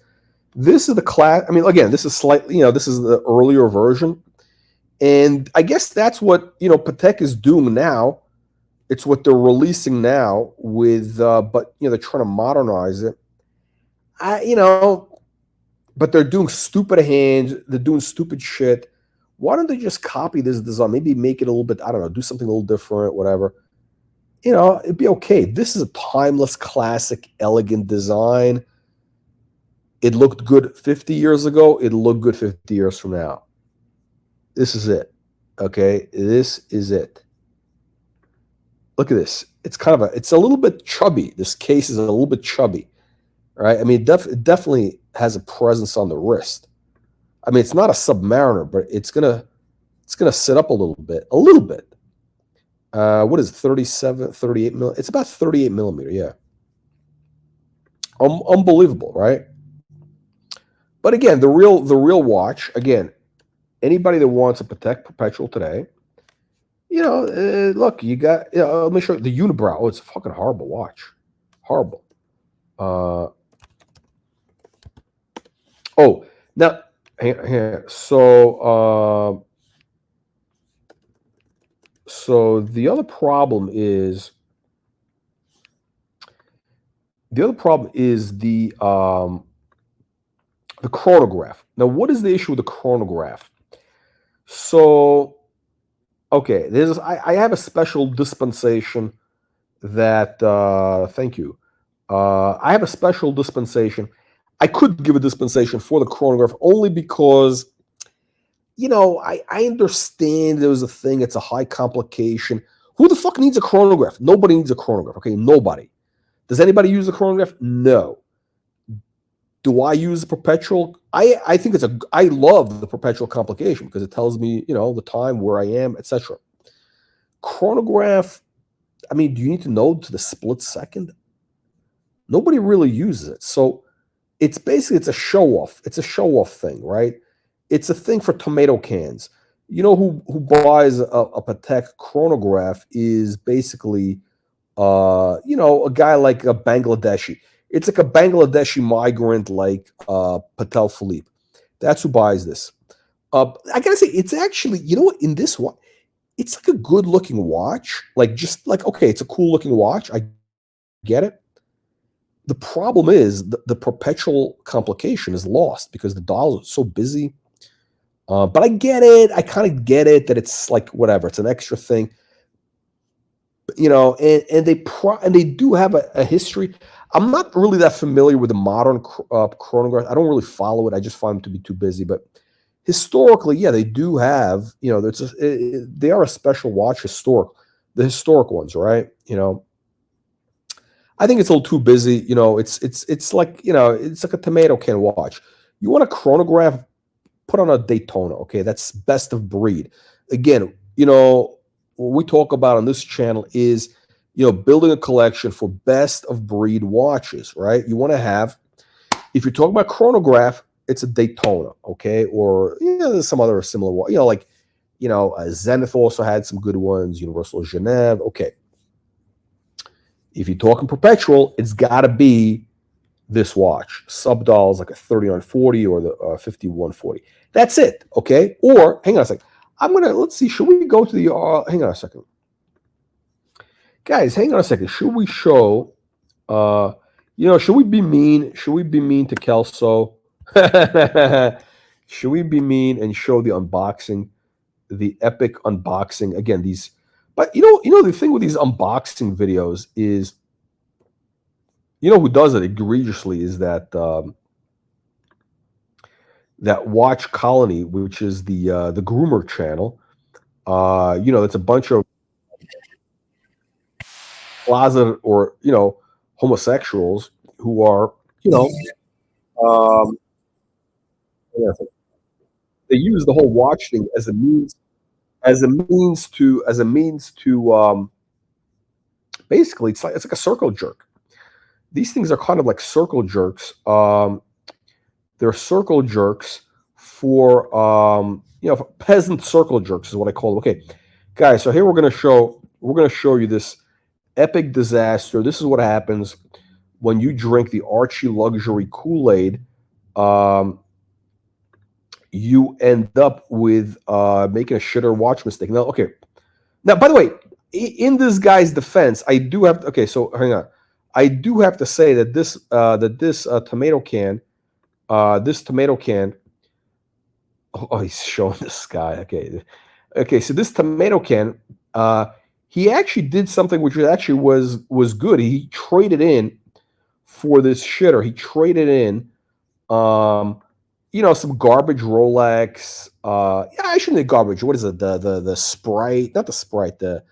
This is the class. I mean, again, this is slightly, this is the earlier version. And I guess that's what, Patek is doing now. It's what they're releasing now with, but, they're trying to modernize it. But they're doing stupid hands. They're doing stupid shit. Why don't they just copy this design? Maybe make it a little bit, I don't know, do something a little different, whatever. It'd be okay. This is a timeless, classic, elegant design. It looked good 50 years ago. It'll look good 50 years from now. This is it. Okay? This is it. Look at this. It's it's a little bit chubby. This case is a little bit chubby. Right? I mean, it definitely has a presence on the wrist. I mean, it's not a Submariner, but it's gonna sit up a little bit. A little bit. What is it, 37, 38 mil? It's about 38 millimeter, yeah. Unbelievable, right? But again, the real watch, again, anybody that wants a Patek Perpetual today, look, you got, let me show you the unibrow. Oh, it's a fucking horrible watch. Horrible. Oh, now, here. So the other problem is the chronograph. Now, what is the issue with the chronograph? So, okay, I have a special dispensation that, thank you. I have a special dispensation. I could give a dispensation for the chronograph only because, I understand there was a thing. It's a high complication. Who the fuck needs a chronograph? Nobody needs a chronograph, okay? Nobody. Does anybody use a chronograph? No. Do I use a perpetual? I think I love the perpetual complication because it tells me, the time, where I am, etc. Chronograph, I mean, do you need to know to the split second? Nobody really uses it. So it's a show off. It's a show off thing, right? it's a thing for tomato cans. You know who buys a Patek chronograph is basically you know, a guy like a Bangladeshi. It's like a Bangladeshi migrant like Patek Philippe. That's who buys this. I gotta say, it's actually, you know what, in this one, it's like a good looking watch. Like, just like, okay, it's a cool looking watch. I get it. The problem is the perpetual complication is lost because the dials are so busy. But I get it. I kind of get it that it's like whatever. It's an extra thing, you know. And they do have a history. I'm not really that familiar with the modern chronograph. I don't really follow it. I just find them to be too busy. But historically, yeah, they do have. You know, they are a special watch. The historic ones, right? You know, I think it's a little too busy. You know, it's like, you know, it's like a tomato can watch. You want a chronograph, put on a Daytona. Okay, that's best of breed. Again, you know, what we talk about on this channel is, you know, building a collection for best of breed watches, right? You want to have, if you're talking about chronograph, it's a Daytona, okay? Or, you know, there's some other similar one, you know, like, you know, Zenith also had some good ones, Universal Genève, okay. If you're talking perpetual, it's got to be this watch. Subdial is like a 3940 or the 5140. That's it, okay? Or, hang on a second. Let's see, should we go to the, hang on a second. Guys, hang on a second. Should we show, you know, should we be mean? Should we be mean to Kelso? Should we be mean and show the unboxing, the epic unboxing? Again, these, but you know, the thing with these unboxing videos is, you know who does it egregiously is that that Watch Colony, which is the groomer channel. You know, it's a bunch of closet or, you know, homosexuals who are, you know, um, yeah, they use the whole watch thing as a means, basically it's like a circle jerk. These things are kind of like circle jerks. They're circle jerks for you know, peasant circle jerks is what I call them. Okay, guys, so here we're gonna show you this epic disaster. This is what happens when you drink the ArchieLuxury Kool-Aid. You end up with making a shitter watch mistake. Now, okay. Now, by the way, in this guy's defense, I do have okay. So hang on, I do have to say that this tomato can, Oh, he's showing this guy. Okay, okay. So this tomato can, he actually did something which actually was good. He traded in for this shitter. He traded in, you know, some garbage Rolex. Yeah, I shouldn't say garbage. What is it? The Sprite, not the Sprite. The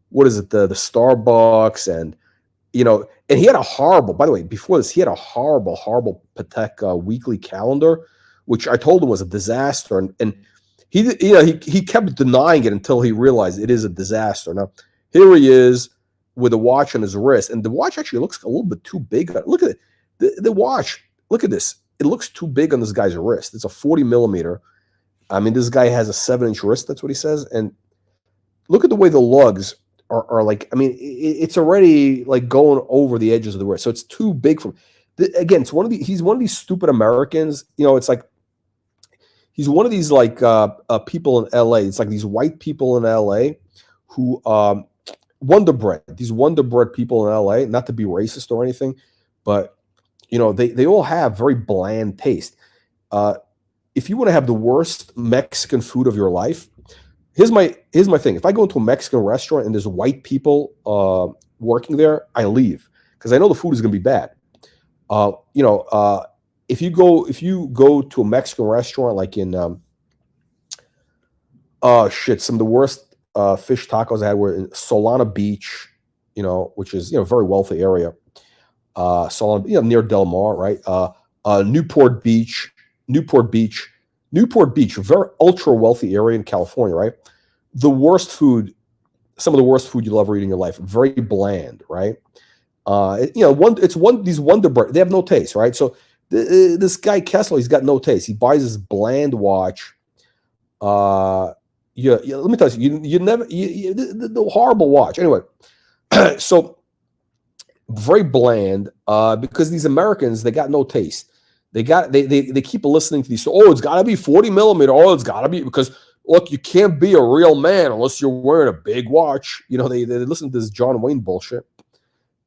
what is it? The Starbucks, and you know, and he had a horrible. By the way, before this, he had a horrible Patek weekly calendar, which I told him was a disaster, and he, you know, he kept denying it until he realized it is a disaster. Now here he is with a watch on his wrist, and the watch actually looks a little bit too big. Look at it, the watch. Look at this. It looks too big on this guy's wrist. It's a 40 millimeter. I mean, this guy has a 7-inch wrist. That's what he says. And look at the way the lugs are like. I mean, it's already like going over the edges of the wrist. So it's too big for. Again, it's he's one of these stupid Americans. You know, it's like he's one of these like people in LA. It's like these white people in LA who Wonder Bread. These Wonder Bread people in LA. Not to be racist or anything, but you know, they all have very bland taste. If you want to have the worst Mexican food of your life, here's my thing. If I go into a Mexican restaurant and there's white people working there, I leave because I know the food is going to be bad. You know, if you go to a Mexican restaurant like in some of the worst fish tacos I had were in Solana Beach, you know, which is, you know, a very wealthy area. Solana, you know, near Del Mar, right? Newport Beach, a very ultra wealthy area in California, right? The worst food, some of the worst food you'll ever eat in your life. Very bland, right? You know, these Wonder Bread, they have no taste, right? So This guy Kessler, he's got no taste. He buys this bland watch. Yeah, let me tell you, the horrible watch. Anyway, so very bland. Because these Americans, they got no taste. They keep listening to these. Oh, it's got to be 40 millimeter. Oh, it's got to be, because look, you can't be a real man unless you're wearing a big watch. You know, they listen to this John Wayne bullshit.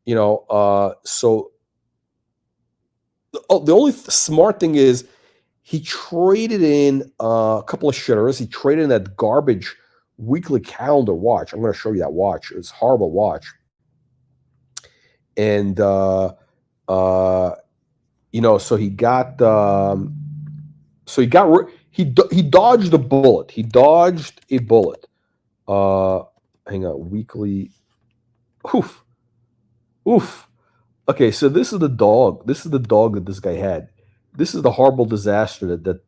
You know, so the only smart thing is he traded in a couple of shitters. He traded in that garbage weekly calendar watch. I'm going to show you that watch. It's a horrible watch. And you know, so he got he dodged a bullet. He dodged a bullet. Hang on, weekly. Oof. Oof. Okay, so this is the dog. This is the dog that this guy had. This is the horrible disaster that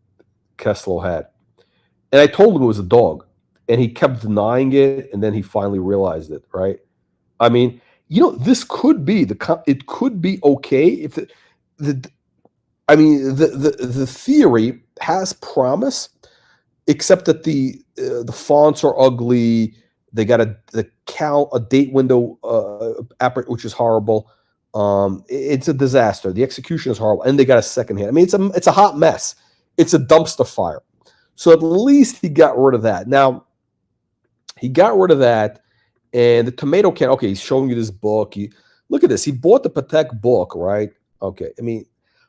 Kessler had. And I told him it was a dog, and he kept denying it, and then he finally realized it, right? I mean, you know, this could be it could be okay if the theory has promise, except that the fonts are ugly. They got a date window which is horrible. It's a disaster. The execution is horrible, and they got a second hand. I mean, it's a hot mess. It's a dumpster fire. So at least he got rid of that. Now, he got rid of that, and the tomato can. Okay, he's showing you this book. Look at this. He bought the Patek book, right? Okay. I mean,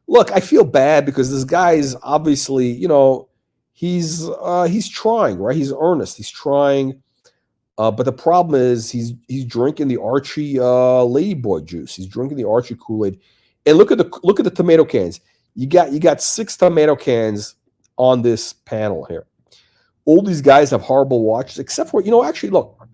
look, I feel bad because this guy is obviously, you know, he's trying, right? He's earnest. He's trying. But the problem is he's drinking the Archie Ladyboy juice. He's drinking the Archie Kool-Aid. And look at the tomato cans. You got 6 tomato cans on this panel here. All these guys have horrible watches, except for, you know, actually look,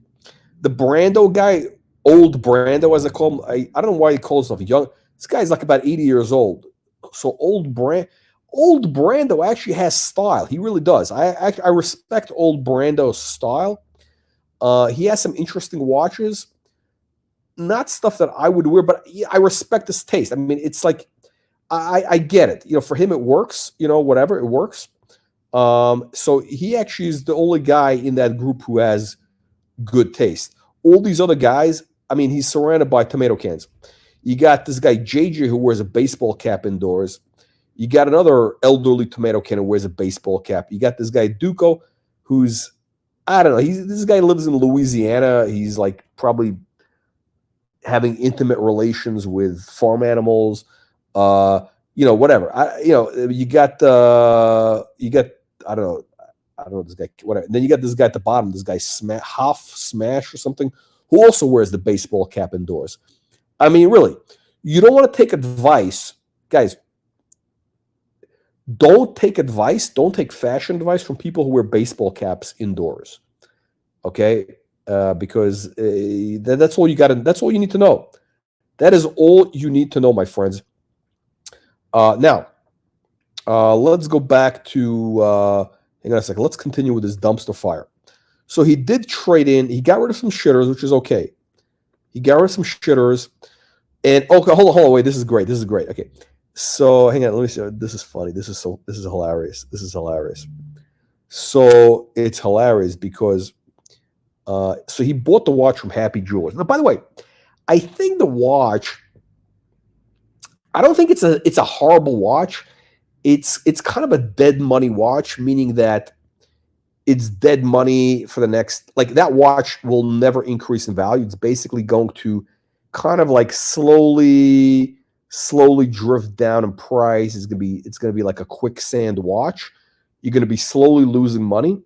the Brando guy, old Brando as I call him. I don't know why he calls himself young. This guy's like about 80 years old. So old Brando actually has style. He really does. I respect old Brando's style. He has some interesting watches, not stuff that I would wear, but I respect his taste. I mean, it's like, I get it. You know, for him, it works, you know, whatever, it works. So he actually is the only guy in that group who has good taste. All these other guys, I mean, he's surrounded by tomato cans. You got this guy, JJ, who wears a baseball cap indoors. You got another elderly tomato can who wears a baseball cap. You got this guy, Duco, who's, I don't know. This guy lives in Louisiana. He's like probably having intimate relations with farm animals. You know, whatever. You got I don't know this guy. Whatever. And then you got this guy at the bottom. This guy Smash or something, who also wears the baseball cap indoors. I mean, really, you don't want to take advice, guys. Don't take advice. Don't take fashion advice from people who wear baseball caps indoors. Okay, because that's all you got. That's all you need to know. That is all you need to know, my friends. Now, let's go back to. Hang on a second. Let's continue with this dumpster fire. So he did trade in. He got rid of some shitters, which is okay. He got rid of some shitters, and okay, hold on. Wait, this is great. Okay. So hang on, let me see. This is funny. This is hilarious. So it's hilarious because so he bought the watch from Happy Jewelers. Now, by the way, I think the watch, I don't think it's a horrible watch. It's kind of a dead money watch, meaning that it's dead money for the next, like that watch will never increase in value. It's basically going to kind of like slowly drift down in price. It's gonna be like a quicksand watch. You're gonna be slowly losing money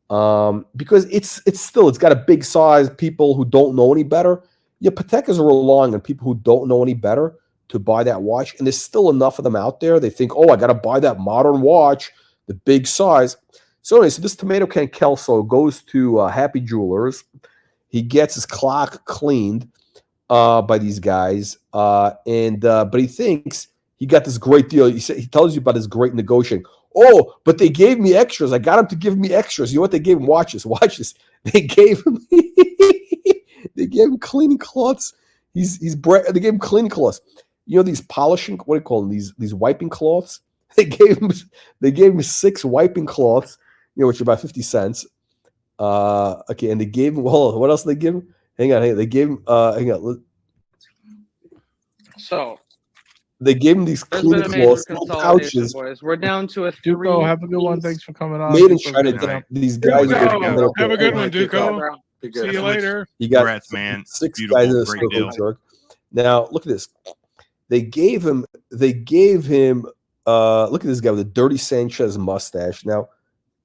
because it's got a big size. People who don't know any better, Patek is relying on people who don't know any better to buy that watch, and there's still enough of them out there. They think, oh, I got to buy that modern watch, the big size. So anyway, so this tomato can Kelso goes to Happy Jewelers. He gets his clock cleaned by these guys, but he thinks he got this great deal. He tells you about his great negotiating. Oh, but they gave me extras. I got him to give me extras. You know what they gave him? Watches. They gave him they gave him cleaning cloths. They gave him cleaning cloths. You know these polishing, what do you call them? These wiping cloths. They gave him 6 wiping cloths, which are about 50 cents. Okay, and they gave him, well, what else did they give him? Hang on. They gave him hang on. So they gave him these there's cleaning been a major cloths, little consolidation, pouches, boys. We're down to a Duco, have a good one. 3-piece. Thanks for coming on. made in Duco's China. gonna jump. These guys Duco, are have a good one, Good Duco. bro. See you later. You got Congrats, man. 6 Beautiful. guys in a Great circle deal. jerk. Now look at this. They gave him. Look at this guy with a dirty Sanchez mustache. Now,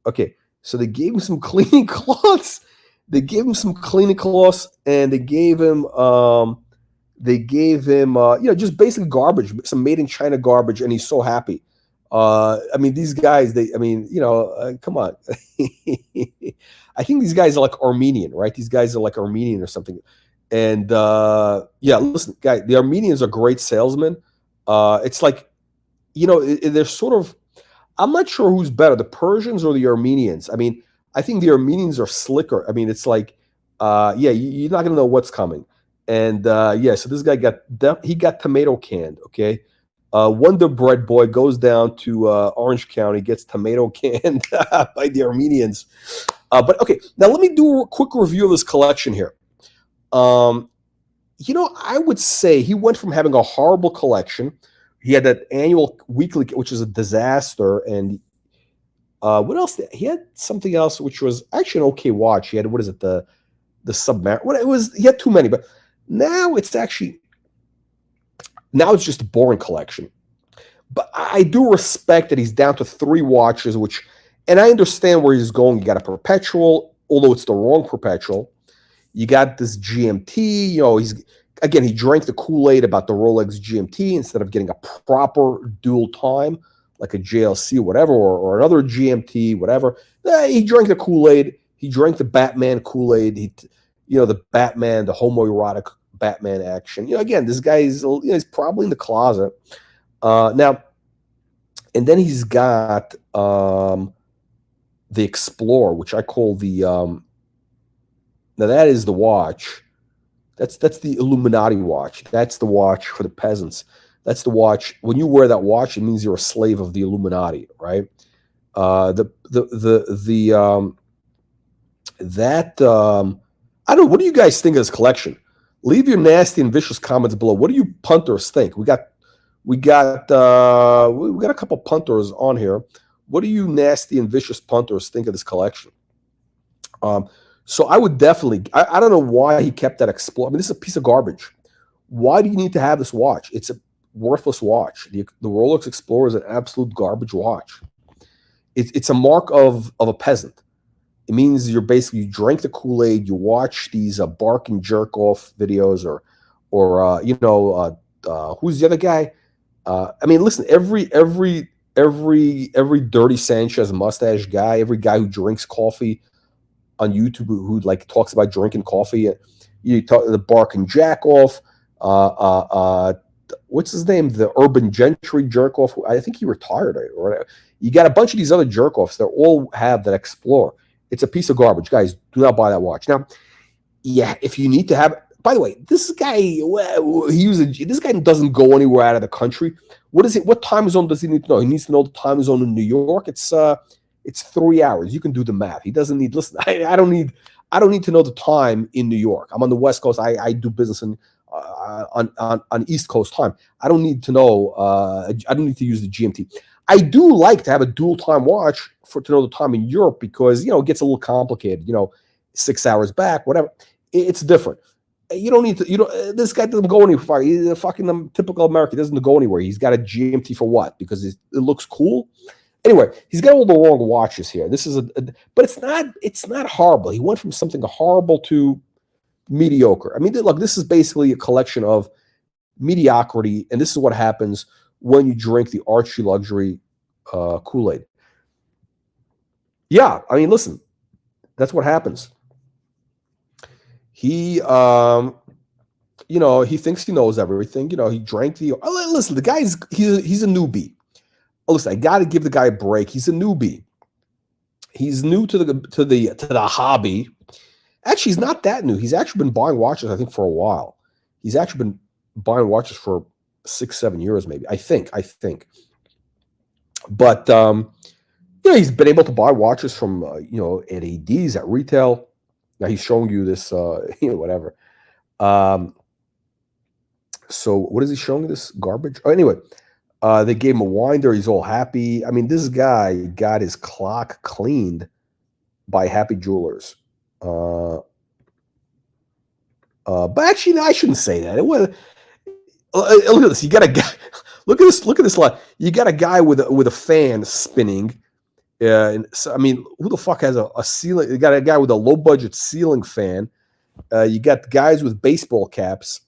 okay, so they gave him some cleaning cloths. They gave him some cleaning cloths, and they gave him just basically garbage, some made in China garbage, and he's so happy. I mean, these guys, come on. I think these guys are like Armenian, right? These guys are like Armenian or something. And listen, guys, the Armenians are great salesmen. It's like, they're sort of, I'm not sure who's better, the Persians or the Armenians. I mean, I think the Armenians are slicker. I mean, it's like, you're not going to know what's coming. And so this guy got tomato canned, okay? Wonder Bread Boy goes down to Orange County, gets tomato canned by the Armenians. But okay, now let me do a quick review of this collection here. I would say he went from having a horrible collection. He had that annual weekly, which is a disaster, and what else? He had something else, which was actually an okay watch. He had, what is it, the Submariner? What it was? He had too many, but now it's just a boring collection. But I do respect that he's down to 3 watches, and I understand where he's going. You got a perpetual, although it's the wrong perpetual. You got this GMT. He drank the Kool-Aid about the Rolex GMT instead of getting a proper dual time, like a JLC or whatever, or another GMT, whatever. He drank the Kool-Aid. He drank the Batman Kool-Aid. The Batman, the homoerotic Batman action. This guy he's probably in the closet. Now, and then he's got the Explorer, which I call the now that is the watch. That's the Illuminati watch. That's the watch for the peasants. That's the watch. When you wear that watch, it means you're a slave of the Illuminati, right? I don't know. What do you guys think of this collection? Leave your nasty and vicious comments below. What do you punters think? We got a couple punters on here. What do you nasty and vicious punters think of this collection? So I would definitely. I don't know why he kept that Explorer. I mean, this is a piece of garbage. Why do you need to have this watch? It's a worthless watch. The Rolex Explorer is an absolute garbage watch. It's a mark of a peasant. It means you drank the Kool-Aid, you watch these bark and jerk off videos, or who's the other guy? I mean, listen, every dirty Sanchez mustache guy, every guy who drinks coffee on YouTube who like talks about drinking coffee, you talk the bark and jack off. What's his name? The Urban Gentry jerk off. I think he retired or whatever. You got a bunch of these other jerk offs that all have that Explorer. It's a piece of garbage, guys. Do not buy that watch. Now, if you need to have. By the way, this guy this guy doesn't go anywhere out of the country. What time zone does he need to know? He needs to know the time zone in New York. It's 3 hours. You can do the math. He doesn't need. Listen, I don't need to know the time in New York. I'm on the West Coast. I do business on East Coast time. I don't need to know. I don't need to use the GMT. I do like to have a dual time watch to know the time in Europe because it gets a little complicated. 6 hours back, whatever. It's different. You don't need to. This guy doesn't go anywhere. He's a fucking typical American. He doesn't go anywhere. He's got a GMT for what? Because it looks cool. Anyway, he's got all the wrong watches here. This is but it's not horrible. He went from something horrible to mediocre. I mean, look, this is basically a collection of mediocrity, and this is what happens when you drink the ArchieLuxury Kool-Aid. Yeah, I mean, listen, that's what happens. He, he thinks he knows everything. He drank the. Listen, the guy he's a newbie. Listen, I got to give the guy a break. He's a newbie. He's new to the hobby. Actually, he's not that new. He's actually been buying watches, I think, for a while. He's actually been buying watches for 6, 7 years, maybe. I think. But he's been able to buy watches from at ADs at retail. Now he's showing you this, whatever. So what is he showing? This garbage? Oh, anyway, they gave him a winder. He's all happy. I mean, this guy got his clock cleaned by Happy Jewelers. But actually, no, I shouldn't say that. It was. Look at this. You got a guy. Look at this. Look at this lot. You got a guy with a fan spinning. And so, I mean, who the fuck has a ceiling? You got a guy with a low budget ceiling fan. You got guys with baseball caps.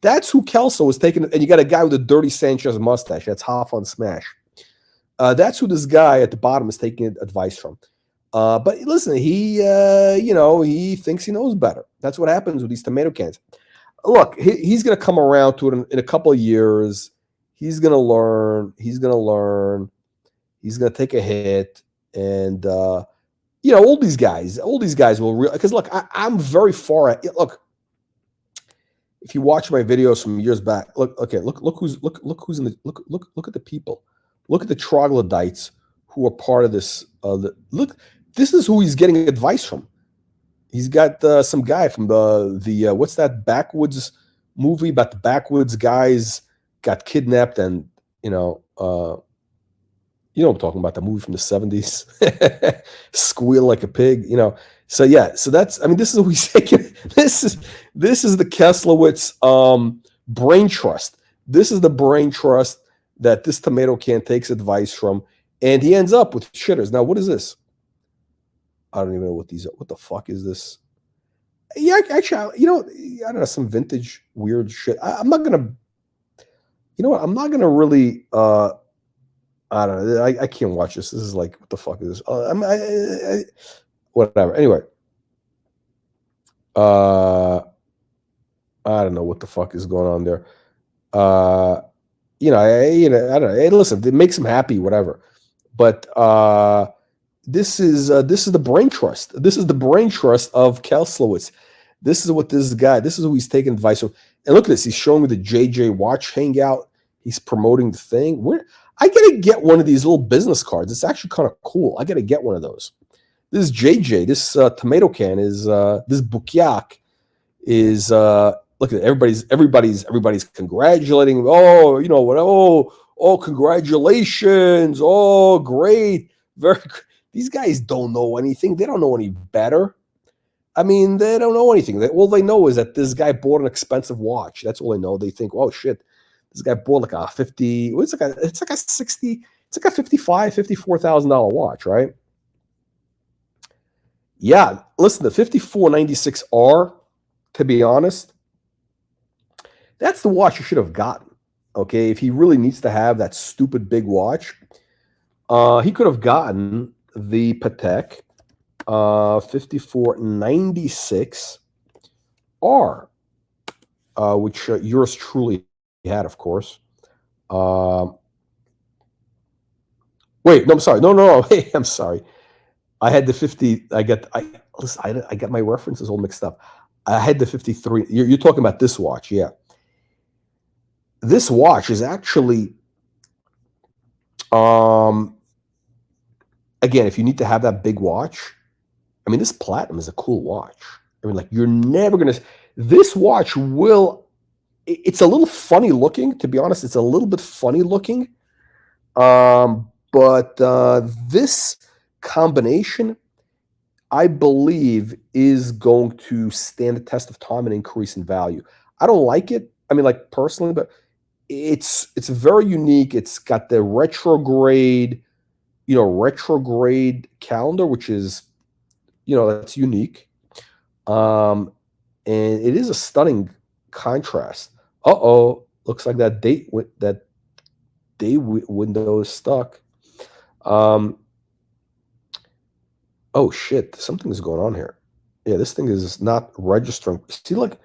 That's who Kelso was taking. And you got a guy with a dirty Sanchez mustache. That's half on Smash. That's who this guy at the bottom is taking advice from. But listen, he thinks he knows better. That's what happens with these tomato cans. Look, he's going to come around to it in a couple of years. He's going to learn. He's going to learn. He's going to take a hit. And, all these guys will because look, I'm very far at look. If you watch my videos from years back, look who's in the look at the people. Look at the troglodytes who are part of this. Look, this is who he's getting advice from. He's got some guy from the what's that backwoods movie about the backwoods guys got kidnapped and you know what I'm talking about, the movie from the 70s. Squeal like a pig, So yeah, so that's, I mean, this is what he's taking. This is the Keslowitz brain trust. This is the brain trust that this tomato can takes advice from, and he ends up with shitters. Now, what is this? I don't even know what these are. What the fuck is this? Yeah, actually, I don't know, some vintage weird shit. I'm not gonna, I'm not gonna really. I don't know. I can't watch this. This is like, what the fuck is this? Whatever. Anyway, I don't know what the fuck is going on there. I don't know. Hey, listen, it makes him happy, whatever. But this is the brain trust. This is the brain trust of Keslowitz. This is what this guy. This is who he's taking advice from. And look at this. He's showing me the JJ Watch Hangout. He's promoting the thing. I gotta get one of these little business cards. It's actually kind of cool. I gotta get one of those. This is JJ. This tomato can is this Bukyak is look at it. Everybody's congratulating. Oh, what? Oh, congratulations. Oh, great. Very. These guys don't know anything. They don't know any better. I mean, they don't know anything. All they know is that this guy bought an expensive watch. That's all they know. They think, oh shit, this guy bought like a 50. It's like a 60. It's like a $54,000 watch, right? Yeah, listen, the 5496R, to be honest, that's the watch you should have gotten. Okay, if he really needs to have that stupid big watch, he could have gotten the Patek 5496R, which yours truly had, of course. Wait, no, I'm sorry. No. Hey, I'm sorry. I had the 50. I got my references all mixed up. I had the 53. You're talking about this watch, yeah. This watch is actually, again, if you need to have that big watch, I mean, this platinum is a cool watch. I mean, like, you're never gonna. This watch will. It's a little funny looking, to be honest. It's a little bit funny looking, but this combination, I believe, is going to stand the test of time and increase in value. I don't like it. I mean, like, personally, but it's very unique. It's got the retrograde calendar, which is, that's unique. And it is a stunning contrast. Looks like that day window is stuck. Oh shit, something's going on here. Yeah, this thing is not registering. See, look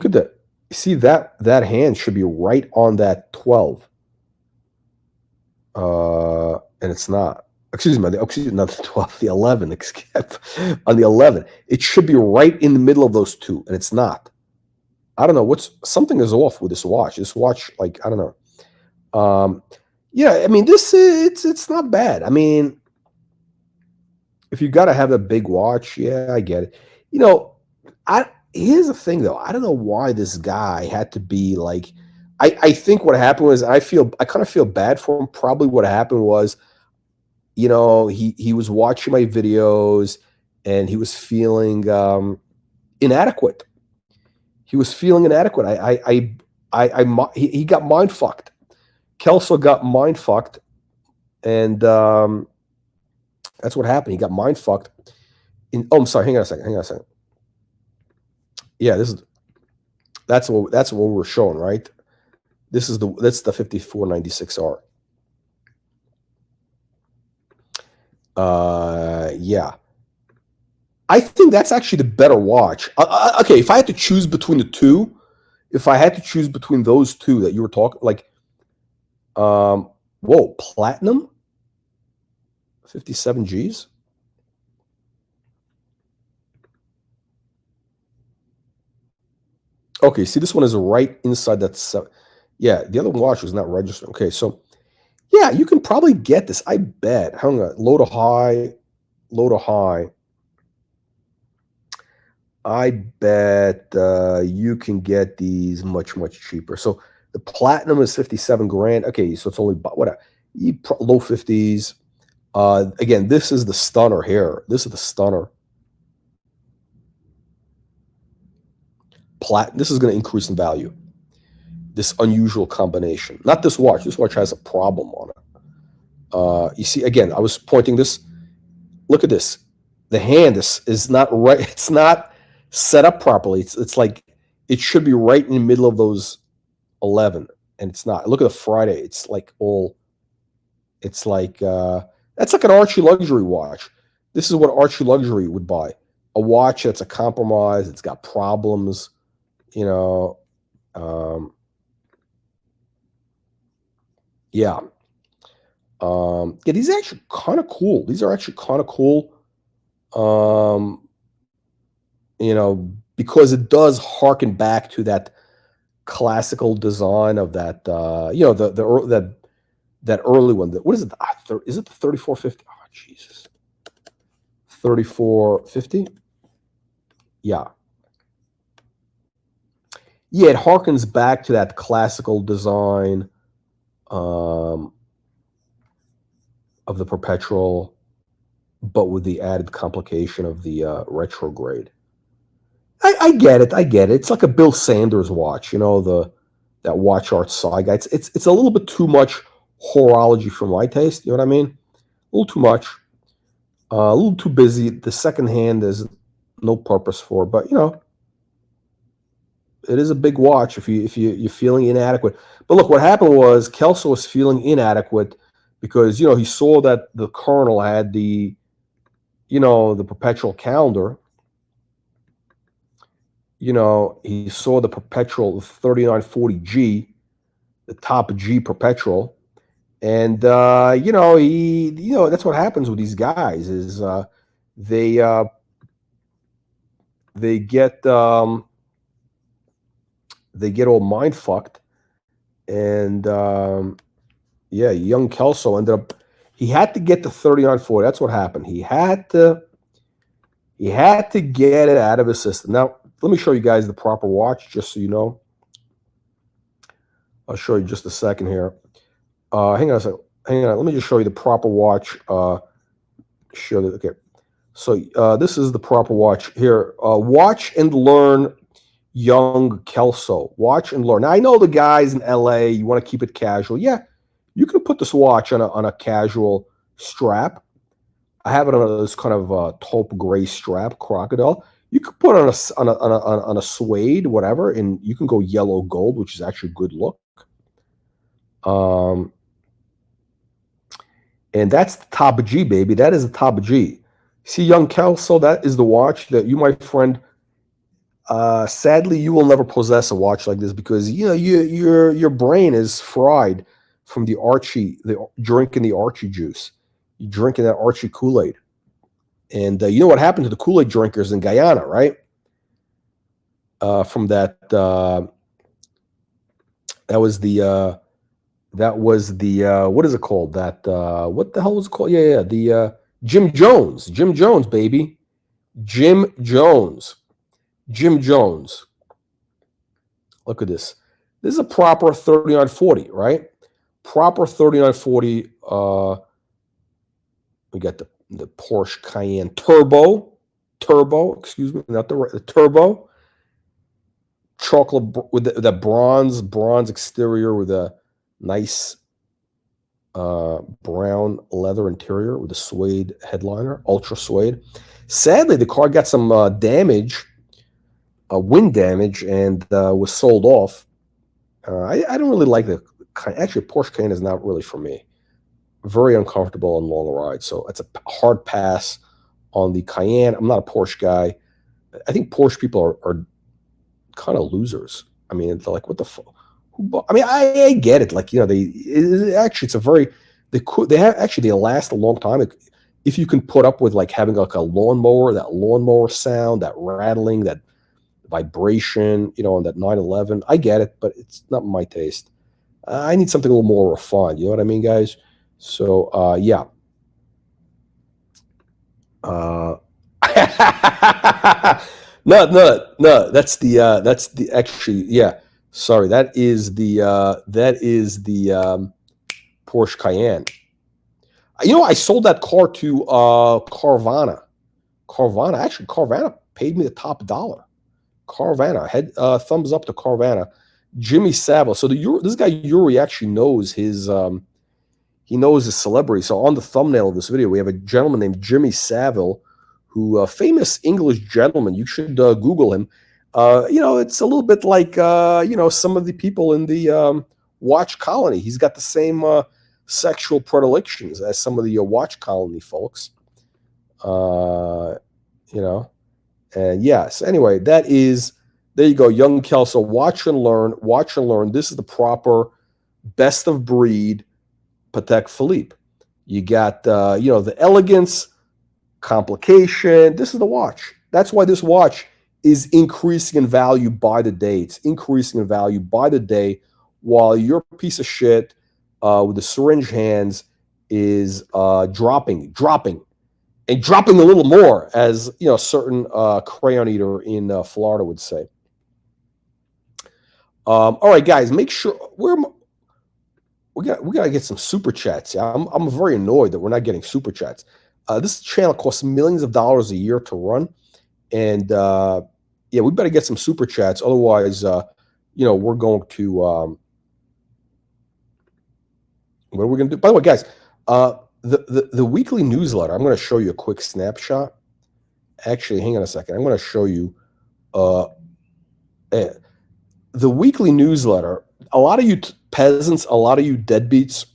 at that. See, that hand should be right on that 12. And it's not. Excuse me, not the 12, the 11. On the 11. It should be right in the middle of those two, and it's not. I don't know, something is off with this watch. This watch, like, I don't know. Yeah, I mean, it's not bad. I mean, if you got to have a big watch, yeah, I get it. You know, here's the thing though. I don't know why this guy had to be like. I think what happened was I kind of feel bad for him. Probably what happened was, you know, he was watching my videos and he was feeling inadequate. He was feeling inadequate. He got mind fucked. Kelso got mind fucked, and that's what happened. He got mind fucked. Oh, I'm sorry. Hang on a second. Hang on a second. Yeah, that's what we're showing, right? That's the 5496R. Yeah. I think that's actually the better watch. Okay, if I had to choose between the two, if I had to choose between those two that you were talking, like, whoa, platinum, 57 Gs. Okay, see, this one is right inside that. Yeah, the other watch was not registered. Okay, so yeah, you can probably get this. I bet. Hang on, low to high, low to high. I bet you can get these much, much cheaper. So the platinum is 57 grand. Okay, so it's only what low 50s. Again, this is the stunner here. This is the stunner. This is going to increase in value. This unusual combination. Not this watch. This watch has a problem on it. You see, again, I was pointing this. Look at this. The hand is not right. It's not set up properly. It's like it should be right in the middle of those 11, and it's not. Look at the Friday. It's like all. It's like that's like an ArchieLuxury watch. This is what ArchieLuxury would buy. A watch that's a compromise. It's got problems. You know. Yeah. Yeah, these are actually kind of cool. These are actually kind of cool. You know, because it does harken back to that classical design of that, you know, that early one. What is it? Is it the 3450? Oh, Jesus. 3450? Yeah. Yeah, it harkens back to that classical design of the Perpetual, but with the added complication of the retrograde. I get it. I get it. It's like a Bill Sanders watch, you know, that watch art side guy. It's a little bit too much horology for my taste. You know what I mean? A little too much. A little too busy. The second hand is no purpose for, but you know, it is a big watch if you're feeling inadequate. But look, what happened was Kelso was feeling inadequate because you know he saw that the Colonel had the, you know, the perpetual calendar. You know, he saw the perpetual 3940G, the top G perpetual, and you know, that's what happens with these guys is they get all mind fucked, and yeah, young Kelso ended up, he had to get the 3940. That's what happened. He had to get it out of his system. Now, let me show you guys the proper watch, just so you know. I'll show you just a second here. Hang on a second. Hang on. Let me just show you the proper watch. Show that. Okay. So this is the proper watch here. Watch and learn, young Kelso. Watch and learn. Now I know the guys in LA. You want to keep it casual. Yeah, you can put this watch on a casual strap. I have it on this kind of taupe gray strap, crocodile. You could put it on a suede, whatever, and you can go yellow gold, which is actually a good look. And that's the top G, baby. That is the top G. See, young Kelso, that is the watch that you, my friend. Sadly, you will never possess a watch like this because you know your brain is fried from the drinking the Archie juice. You're drinking that Archie Kool-Aid. And you know what happened to the Kool-Aid drinkers in Guyana, right? from that. That was the what is it called? That what the hell was it called? Yeah, the Jim Jones, baby, Jim Jones. Look at this. This is a proper 3940, right? Proper 3940. We got the Porsche Cayenne turbo. Excuse me, not the turbo. Chocolate with the bronze exterior with a nice brown leather interior with a suede headliner, ultra suede. Sadly, the car got some damage, wind damage, and was sold off. I don't really like the. Actually, Porsche Cayenne is not really for me. Very uncomfortable on long rides, so it's a hard pass on the Cayenne. I'm not a Porsche guy. I think Porsche people are kind of losers. I mean, they're like, what the fuck? I mean, I get it. Like, you know, it's a very, they last a long time. If you can put up with like having like a lawnmower, that lawnmower sound, that rattling, that vibration, you know, on that 911, I get it, but it's not my taste. I need something a little more refined. You know what I mean, guys? So, yeah. No. That's the actually, yeah. Sorry, that is the Porsche Cayenne. You know, I sold that car to Carvana. Actually, Carvana paid me the top dollar. Carvana, thumbs up to Carvana. Jimmy Savile. So this guy Yuri actually knows his he knows his celebrity. So on the thumbnail of this video, we have a gentleman named Jimmy Savile, who a famous English gentleman. You should Google him. You know, it's a little bit like you know, some of the people in the watch colony. He's got the same sexual predilections as some of the watch colony folks. You know, and yes. Anyway, there you go, young Kelso. Watch and learn. This is the proper best of breed Patek Philippe. You got you know, the elegance, complication. This is the watch. That's why this watch is increasing in value by the day. It's increasing in value by the day, while your piece of shit with the syringe hands is dropping a little more, as you know, a certain crayon eater in Florida would say. All right, guys, make sure we gotta get some super chats. Yeah, I'm very annoyed that we're not getting super chats. This channel costs millions of dollars a year to run, and yeah, we better get some super chats. Otherwise, you know, we're going to what are we going to do? By the way, guys, the weekly newsletter. I'm going to show you a quick snapshot. Actually, hang on a second. I'm going to show you the weekly newsletter. A lot of you peasants, a lot of you deadbeats,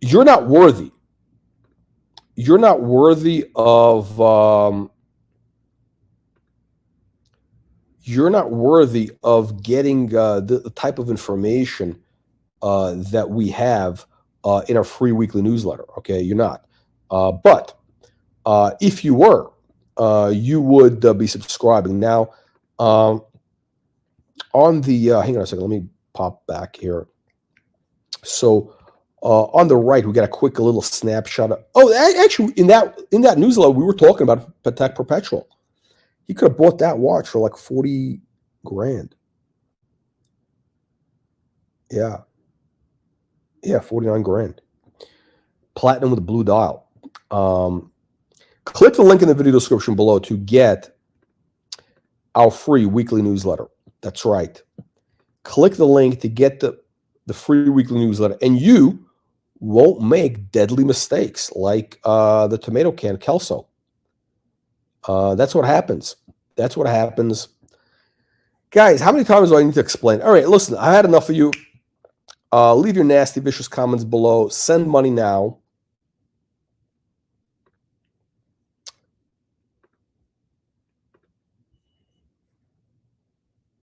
you're not worthy. You're not worthy of getting the type of information that we have in our free weekly newsletter. Okay, you're not. But if you were, you would be subscribing. Now, on the hang on a second, let me pop back here. So on the right, we got a quick little snapshot. Actually, in that newsletter, we were talking about Patek Perpetual. He could have bought that watch for like 40 grand. Yeah, 49 grand. Platinum with a blue dial. Click the link in the video description below to get our free weekly newsletter. That's right. Click the link to get the free weekly newsletter, and you won't make deadly mistakes like the tomato can Kelso. That's what happens. That's what happens. Guys, how many times do I need to explain? All right, listen, I had enough of you. Leave your nasty, vicious comments below. Send money now.